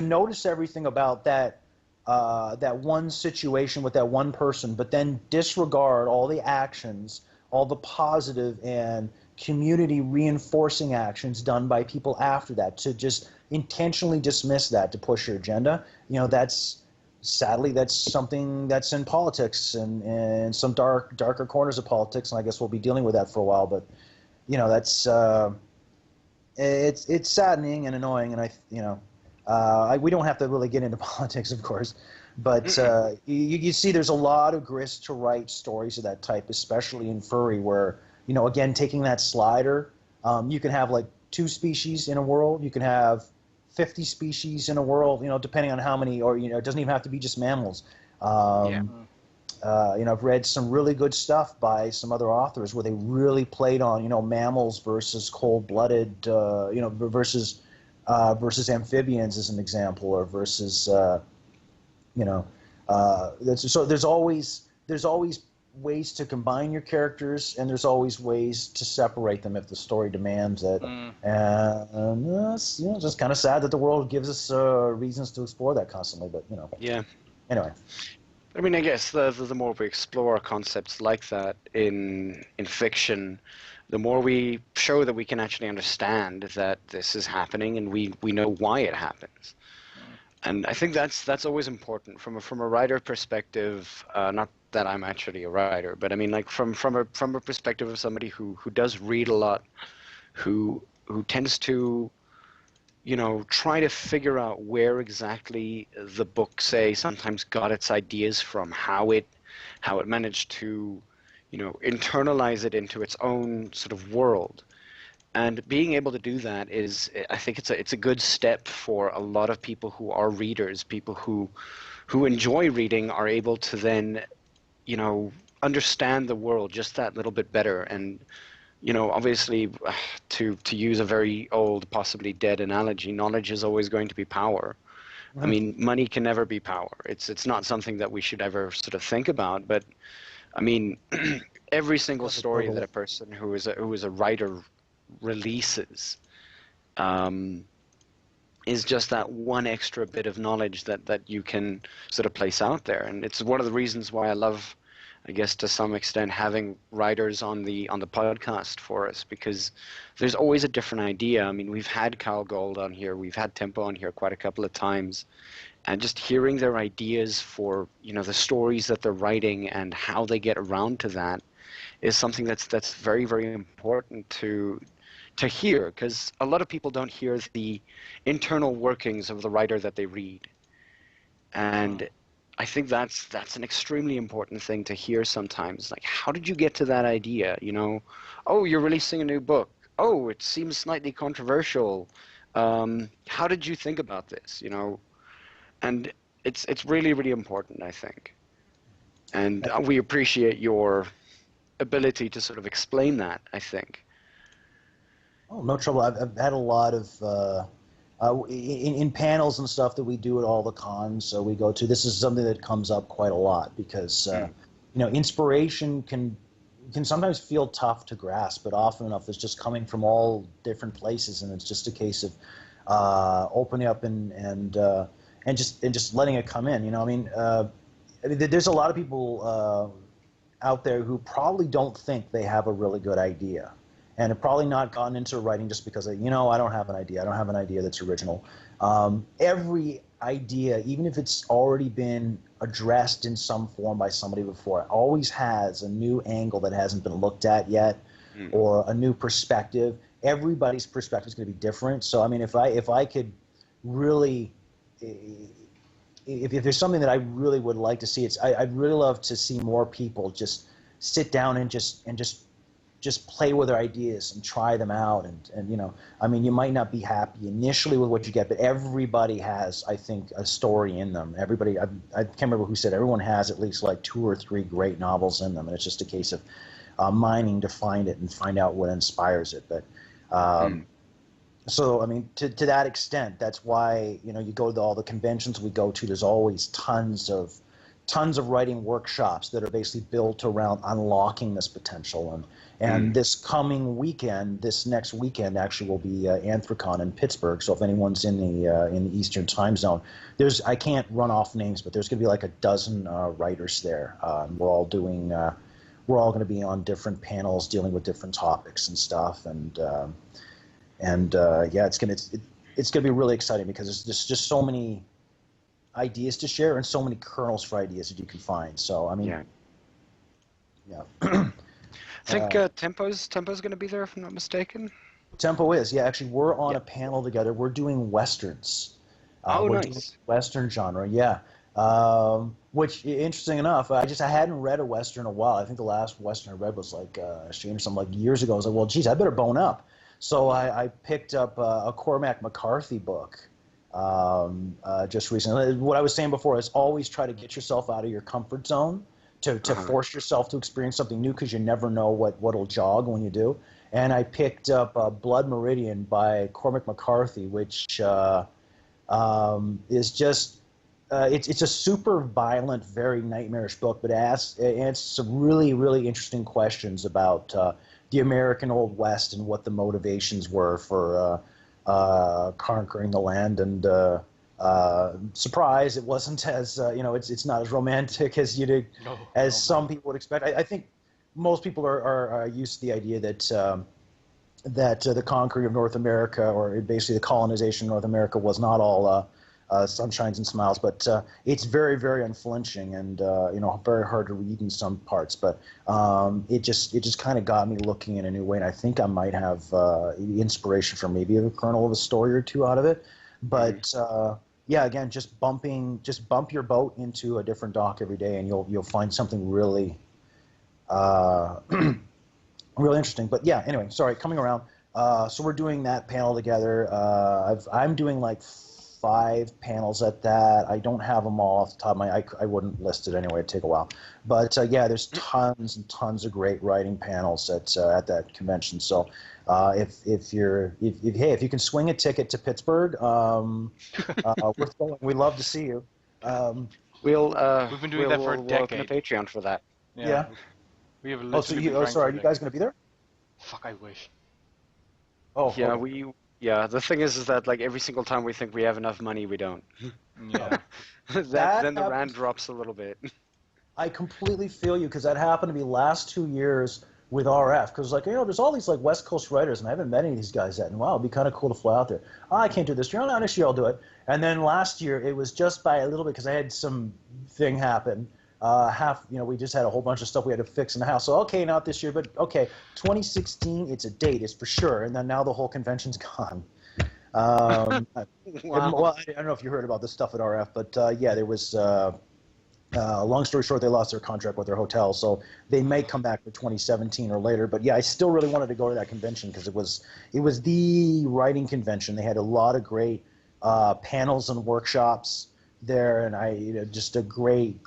notice everything about that one situation with that one person, but then disregard all the actions, all the positive and community reinforcing actions done by people after that, to just intentionally dismiss that to push your agenda. Sadly, that's something that's in politics and some darker corners of politics, and I guess we'll be dealing with that for a while. But that's. It's saddening and annoying, and we don't have to really get into politics, of course, but you see there's a lot of grist to write stories of that type, especially in furry, where again, taking that slider, you can have like 2 species in a world, you can have 50 species in a world, depending on how many, or it doesn't even have to be just mammals. I've read some really good stuff by some other authors where they really played on, mammals versus cold-blooded, versus amphibians as an example, or versus, so there's always ways to combine your characters, and there's always ways to separate them if the story demands it. And it's, just kind of sad that the world gives us reasons to explore that constantly. But Yeah. Anyway. I mean, I guess the more we explore concepts like that in fiction, the more we show that we can actually understand that this is happening, and we know why it happens. And I think that's always important from a writer perspective. Not that I'm actually a writer, but I mean, like from a perspective of somebody who does read a lot, who tends to try to figure out where exactly the book, say, sometimes got its ideas from, how it managed to internalize it into its own sort of world. And being able to do that is, I think it's a good step for a lot of people who are readers, people who enjoy reading, are able to then, understand the world just that little bit better. And, obviously, to use a very old, possibly dead analogy, knowledge is always going to be power. I mean, money can never be power. It's not something that we should ever sort of think about. But, I mean, every single story that a person who is a writer releases is just that one extra bit of knowledge that you can sort of place out there. And it's one of the reasons why I love, I guess, to some extent, having writers on the podcast for us, because there's always a different idea. I mean, we've had Kyle Gold on here, we've had Tempo on here quite a couple of times, and just hearing their ideas for the stories that they're writing and how they get around to that is something that's very, very important to hear, because a lot of people don't hear the internal workings of the writer that they read. And I think that's an extremely important thing to hear sometimes. Like, how did you get to that idea? Oh, you're releasing a new book. Oh, it seems slightly controversial. How did you think about this? And it's really, really important, I think. And we appreciate your ability to sort of explain that, I think. Oh, no trouble. I've had a lot of in panels and stuff that we do at all the cons we go to. This is something that comes up quite a lot because inspiration can sometimes feel tough to grasp, but often enough it's just coming from all different places, and it's just a case of opening up and just letting it come in. I mean, there's a lot of people out there who probably don't think they have a really good idea, and have probably not gotten into writing just because I don't have an idea. I don't have an idea that's original. Every idea, even if it's already been addressed in some form by somebody before, always has a new angle that hasn't been looked at yet, or a new perspective. Everybody's perspective is going to be different. So I mean, if I could really, if there's something that I really would like to see, I'd really love to see more people just sit down and just play with their ideas and try them out. And I mean, you might not be happy initially with what you get, but everybody has, I think, a story in them. Everybody, I can't remember who said, everyone has at least like 2 or 3 great novels in them, and it's just a case of mining to find it and find out what inspires it. But so I mean, to that extent, that's why you go to all the conventions we go to. There's always tons of writing workshops that are basically built around unlocking this potential. And this coming weekend, this next weekend actually will be Anthrocon in Pittsburgh. So if anyone's in the Eastern time zone, I can't run off names, but there's going to be like a dozen writers there. We're all going to be on different panels dealing with different topics and stuff. And yeah, it's going to be really exciting because there's just so many ideas to share and so many kernels for ideas that you can find. So I mean, yeah. I think Tempo's going to be there, if I'm not mistaken. Tempo is, yeah. Actually, we're on a panel together. We're doing westerns. We're doing Western genre, yeah. Which, interesting enough, I hadn't read a western in a while. I think the last western I read was like Shane or something, like years ago. I was like, well, geez, I better bone up. So I picked up a Cormac McCarthy book just recently. What I was saying before is always try to get yourself out of your comfort zone. To force yourself to experience something new, because you never know what'll jog when you do. And I picked up Blood Meridian by Cormac McCarthy, which is just it's a super violent, very nightmarish book, but it answers some really, really interesting questions about the American Old West and what the motivations were for conquering the land. And surprise, it wasn't as it's not as romantic as some people would expect. I think most people are used to the idea that the conquering of North America, or basically the colonization of North America, was not all sunshines and smiles, but it's very, very unflinching and very hard to read in some parts. But it just kind of got me looking in a new way, and I think I might have inspiration for maybe a kernel of a story or two out of it. But yeah, again, just bump your boat into a different dock every day, and you'll find something really really interesting. But yeah, anyway, sorry, coming around. So we're doing that panel together. I'm doing like 5 panels at that. I don't have them all off the top of my. I wouldn't list it anyway. It'd take a while. But yeah, there's tons and tons of great writing panels at that convention. So if you can swing a ticket to Pittsburgh, worth going. We'd love to see you. We've been doing that for a decade. Open a Patreon for that. Yeah. We have Sorry, are you guys going to be there? Fuck, I wish. Oh, yeah, okay. Yeah, the thing is that like every single time we think we have enough money, we don't. Yeah. Then the rand drops a little bit. I completely feel you, because that happened to me last 2 years with RF. Because there's all these like West Coast writers, and I haven't met any of these guys yet. And wow, it'd be kind of cool to fly out there. Oh, I can't do this year. Oh, no, next year I'll do it. And then last year it was just by a little bit, because I had some thing happen. We just had a whole bunch of stuff we had to fix in the house. So, okay, not this year, but okay, 2016, it's a date, it's for sure. And then now the whole convention's gone. Wow. Well, I don't know if you heard about this stuff at RF, but yeah, there was, long story short, they lost their contract with their hotel. So they may come back for 2017 or later. But yeah, I still really wanted to go to that convention, because it was the writing convention. They had a lot of great panels and workshops there, and just a great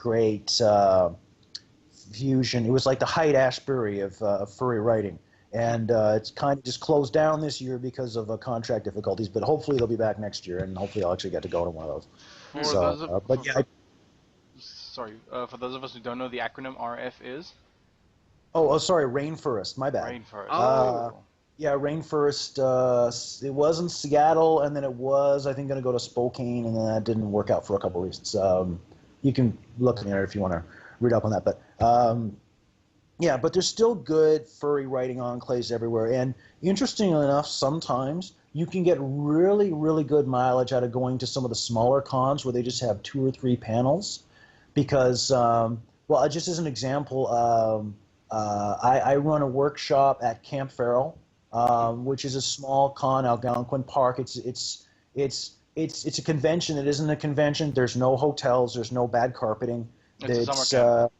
fusion. It was like the Haight-Ashbury of furry writing, and it's kind of just closed down this year because of contract difficulties. But hopefully they'll be back next year, and hopefully I'll actually get to go to one of those. For those of us who don't know, the acronym RF is. Oh, sorry, Rainforest. My bad. Rainforest. Yeah, Rainforest, it was in Seattle, and then it was, I think, going to go to Spokane, and then that didn't work out for a couple of reasons. You can look in there if you want to read up on that. But, yeah, but there's still good furry writing enclaves everywhere. And interestingly enough, sometimes you can get really, really good mileage out of going to some of the smaller cons where they just have 2 or 3 panels. Because, well, just as an example, I run a workshop at Camp Farrell. Which is a small con, Algonquin Park. It's a convention that isn't a convention. There's no hotels. There's no bad carpeting. It's a summer camp.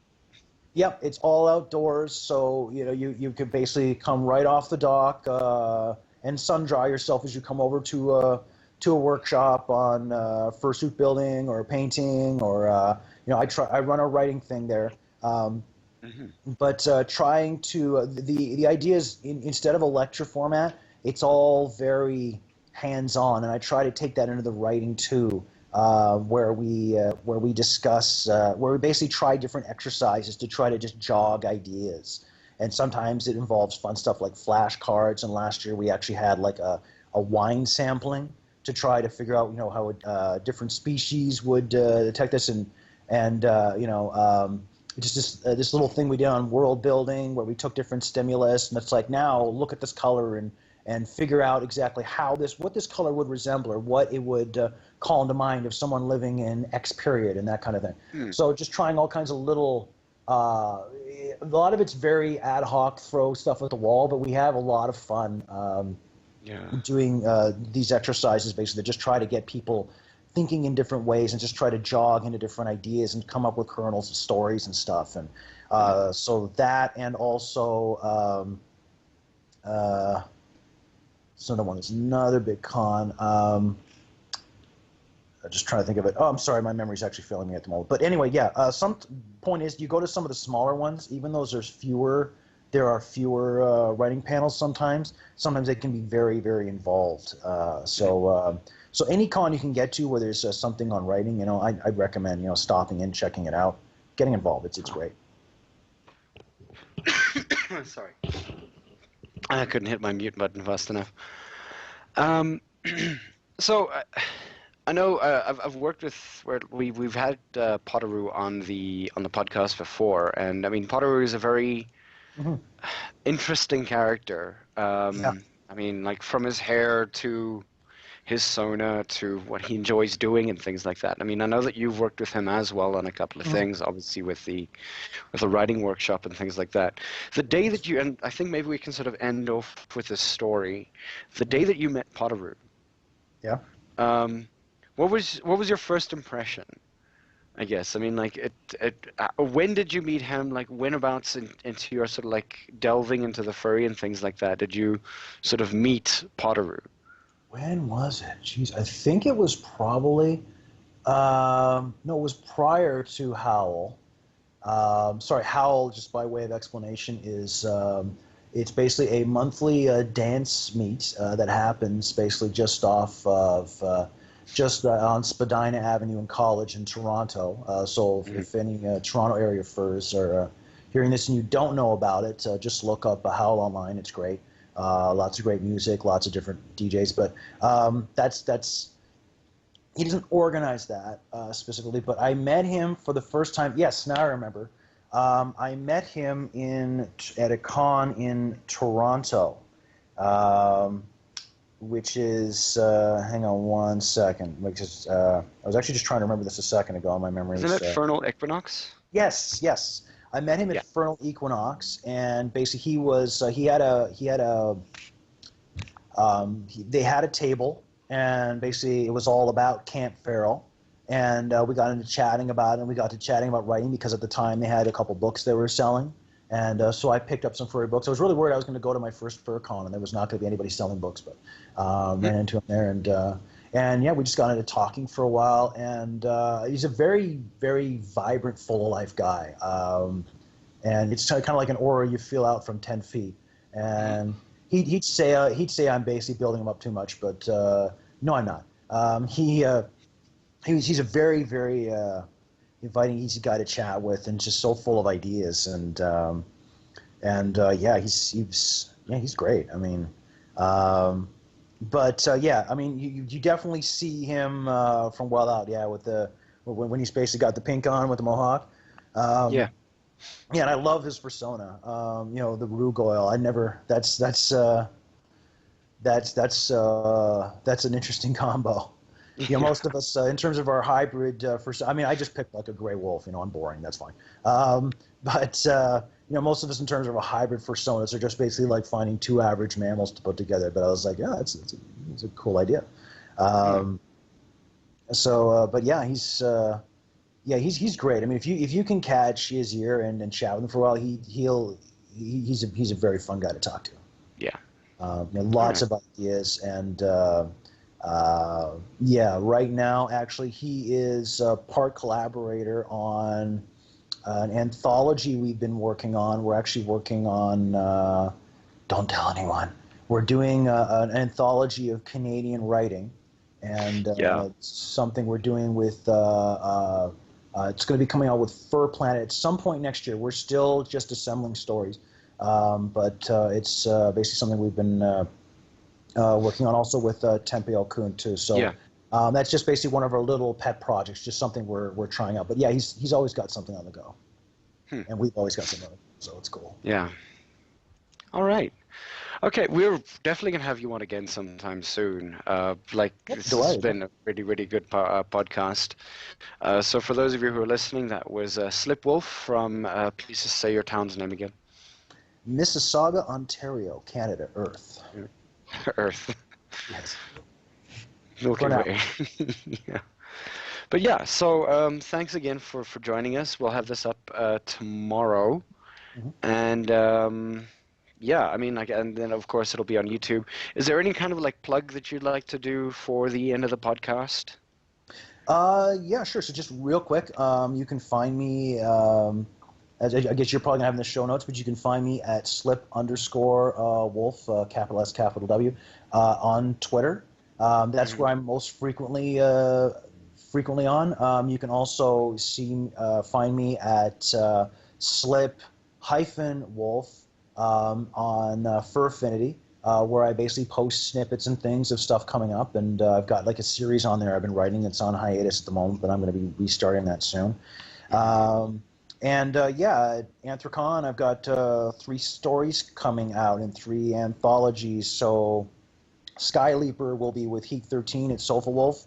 Yep, it's all outdoors. So you could basically come right off the dock and sun dry yourself as you come over to a workshop on fursuit building or painting, or I run a writing thing there. But trying to the idea is instead of a lecture format, it's all very hands-on, and I try to take that into the writing too, where we discuss, where we basically try different exercises to try to just jog ideas, and sometimes it involves fun stuff like flashcards. And last year we actually had like a wine sampling to try to figure out how different species would detect this, and just this little thing we did on world building where we took different stimulus, and it's like, now look at this color and figure out exactly what this color would resemble, or what it would call into mind of someone living in X period, and that kind of thing. So just trying all kinds of little, a lot of it's very ad hoc, throw stuff at the wall, but we have a lot of fun doing these exercises, basically, that just try to get people thinking in different ways and just try to jog into different ideas and come up with kernels of stories and stuff. And so that, and also one is another big con. I'm just trying to think of it. Oh, I'm sorry, my memory's actually failing me at the moment. But anyway, yeah, some point is, you go to some of the smaller ones, even though there are fewer writing panels sometimes they can be very, very involved. So any con you can get to where there's something on writing, I'd recommend stopping in, checking it out, getting involved. It's great. Sorry, I couldn't hit my mute button fast enough. Um, so I know I've worked with where we've had Potteroo on the podcast before, and I mean Potteroo is a very interesting character. Yeah. I mean, like from his hair to his sona to what he enjoys doing and things like that. I mean, I know that you've worked with him as well on a couple of things, obviously with the writing workshop and things like that. The day that you, and I think maybe we can sort of end off with this story. The day that you met Potteroo. Yeah. What was your first impression? I guess. I mean, like, when did you meet him? Like, whenabouts into your sort of like delving into the furry and things like that? Did you sort of meet Potteroo? When was it? Jeez, I think it was probably no, it was prior to Howl. Sorry, Howl, just by way of explanation, is it's basically a monthly dance meet that happens basically just off of on Spadina Avenue in College in Toronto. So if any Toronto area furs are hearing this and you don't know about it, just look up Howl online. It's great. Lots of great music, lots of different DJs, but that's he doesn't organize that specifically. But I met him for the first time. Yes, now I remember. I met him at a con in Toronto, which is hang on one second, because I was actually just trying to remember this a second ago. My memory Isn't it Fernal Equinox? Yes. I met him at Fernal Equinox, and basically they had a table, and basically it was all about Camp Feral, and we got into chatting about it, and we got to chatting about writing because at the time they had a couple books they were selling, and so I picked up some furry books. I was really worried I was going to go to my first fur con, and there was not going to be anybody selling books, but ran into him there, and yeah, we just got into talking for a while, and he's a very, very vibrant, full of life guy. And it's kind of like an aura you feel out from 10 feet. And he'd say I'm basically building him up too much, but no, I'm not. He's a very, very inviting, easy guy to chat with, and just so full of ideas. And yeah, he's great. I mean. Yeah, I mean, you definitely see him from well out, when he's basically got the pink on with the mohawk. Yeah, and I love his persona. The Rugoyle. That's an interesting combo. Most of us, in terms of our hybrid, I just picked like a gray wolf. I'm boring. That's fine. Most of us in terms of a hybrid personas are just basically like finding two average mammals to put together. But I was like, yeah, it's a cool idea. But yeah, he's great. I mean, if you can catch his ear and chat with him for a while, he's a very fun guy to talk to. Yeah. Lots of ideas, and right now actually he is a part collaborator on an anthology we've been working on. We're actually working on, don't tell anyone, we're doing an anthology of Canadian writing, and it's something we're doing with, it's going to be coming out with Fur Planet at some point next year. We're still just assembling stories, but it's basically something we've been working on also with Tempe Alcoon too. So that's just basically one of our little pet projects, just something we're trying out. But yeah, he's always got something on the go, and we've always got something on the go, so it's cool. Yeah. All right. Okay, we're definitely going to have you on again sometime soon. This has been a really, really good podcast. So for those of you who are listening, that was Slipwolf from, please just say your town's name again. Mississauga, Ontario, Canada, Earth. Earth. Yes. Milky Way. Yeah. But yeah, so thanks again for joining us. We'll have this up tomorrow. And I mean, and then of course it'll be on YouTube. Is there any kind of like plug that you'd like to do for the end of the podcast? Yeah, sure. So just real quick, you can find me, as I guess you're probably gonna have in the show notes, but you can find me at slip_wolf, capital S, capital W, on Twitter. That's where I'm most frequently on. You can also find me at slip-wolf on Furfinity, where I basically post snippets and things of stuff coming up, and I've got like a series on there I've been writing. It's on hiatus at the moment, but I'm going to be restarting that soon. Yeah, at Anthrocon, I've got 3 stories coming out in 3 anthologies. So Skyleaper will be with Heat 13 at Sofa Wolf.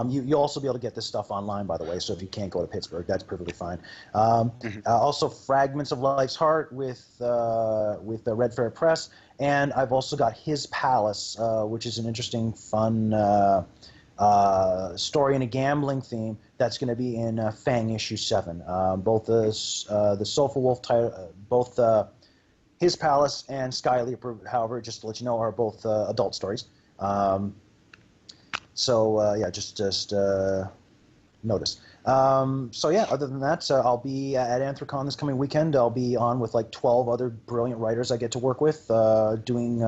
You'll also be able to get this stuff online, by the way, so if you can't go to Pittsburgh, that's perfectly fine. Also, Fragments of Life's Heart with the Red Fair Press, and I've also got His Palace, which is an interesting, fun story and a gambling theme that's going to be in Fang issue 7. Both the Sofa Wolf title, both His Palace and Skyleaper, however, just to let you know, are both adult stories. Yeah, just notice. Other than that, I'll be at Anthrocon this coming weekend. I'll be on with like 12 other brilliant writers I get to work with, doing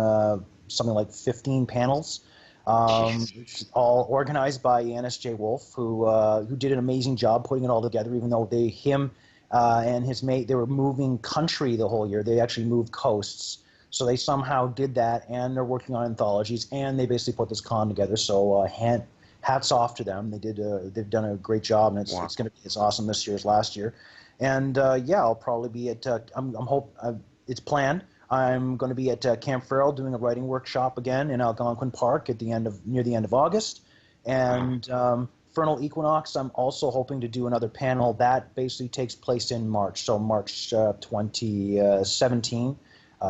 something like 15 panels, all organized by Yanis J. Wolf, who did an amazing job putting it all together, even though him and his mate, they were moving country the whole year. They actually moved coasts. So they somehow did that, and they're working on anthologies, and they basically put this con together. So hats off to them. They've done a great job, and it's going to be as awesome this year as last year. And I'll probably be at. It's planned. I'm going to be at Camp Farrell doing a writing workshop again in Algonquin Park near the end of August, and. Vernal Equinox, I'm also hoping to do another panel that basically takes place in March, so March 2017.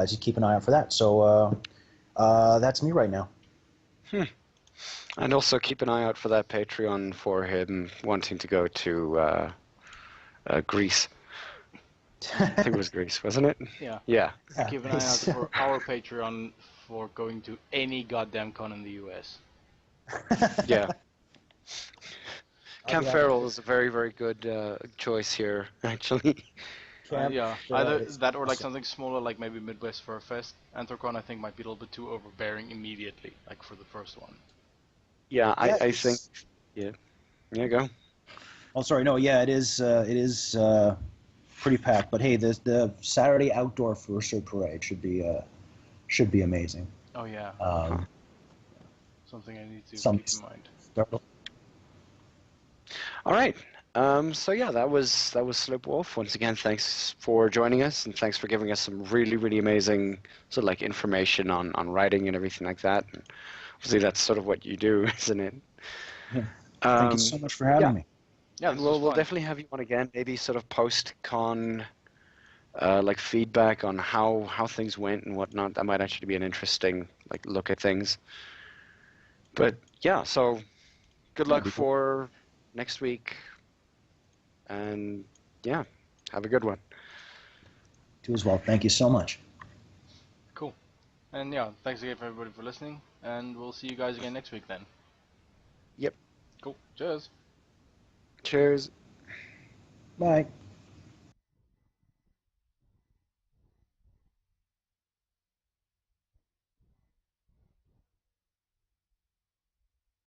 Just keep an eye out for that. So that's me right now. And also keep an eye out for that Patreon for him wanting to go to Greece. I think it was Greece, wasn't it? Yeah. Yeah. Keep an eye out for our Patreon for going to any goddamn con in the US. Yeah. Camp Farrell is a very, very good choice here, actually. Either that or like something smaller, like maybe Midwest Fur Fest. Anthrocon, I think, might be a little bit too overbearing immediately, like for the first one. Yeah, I think. Yeah. Yeah, go. Oh, sorry. No, yeah, it is pretty packed. But hey, the Saturday outdoor Fursuit parade should be amazing. Oh yeah. Something I need to keep in mind. All right. That was Slip Wolf. Once again, thanks for joining us, and thanks for giving us some really, really amazing sort of like information on writing and everything like that. And obviously, that's sort of what you do, isn't it? Yeah. Thank you so much for having me. Yeah, we'll definitely have you on again. Maybe sort of post-con, like feedback on how things went and whatnot. That might actually be an interesting like look at things. But yeah, so good luck for next week. And yeah, have a good one. You as well. Thank you so much. Cool. And yeah, thanks again for everybody for listening. And we'll see you guys again next week then. Yep. Cool. Cheers. Cheers. Bye.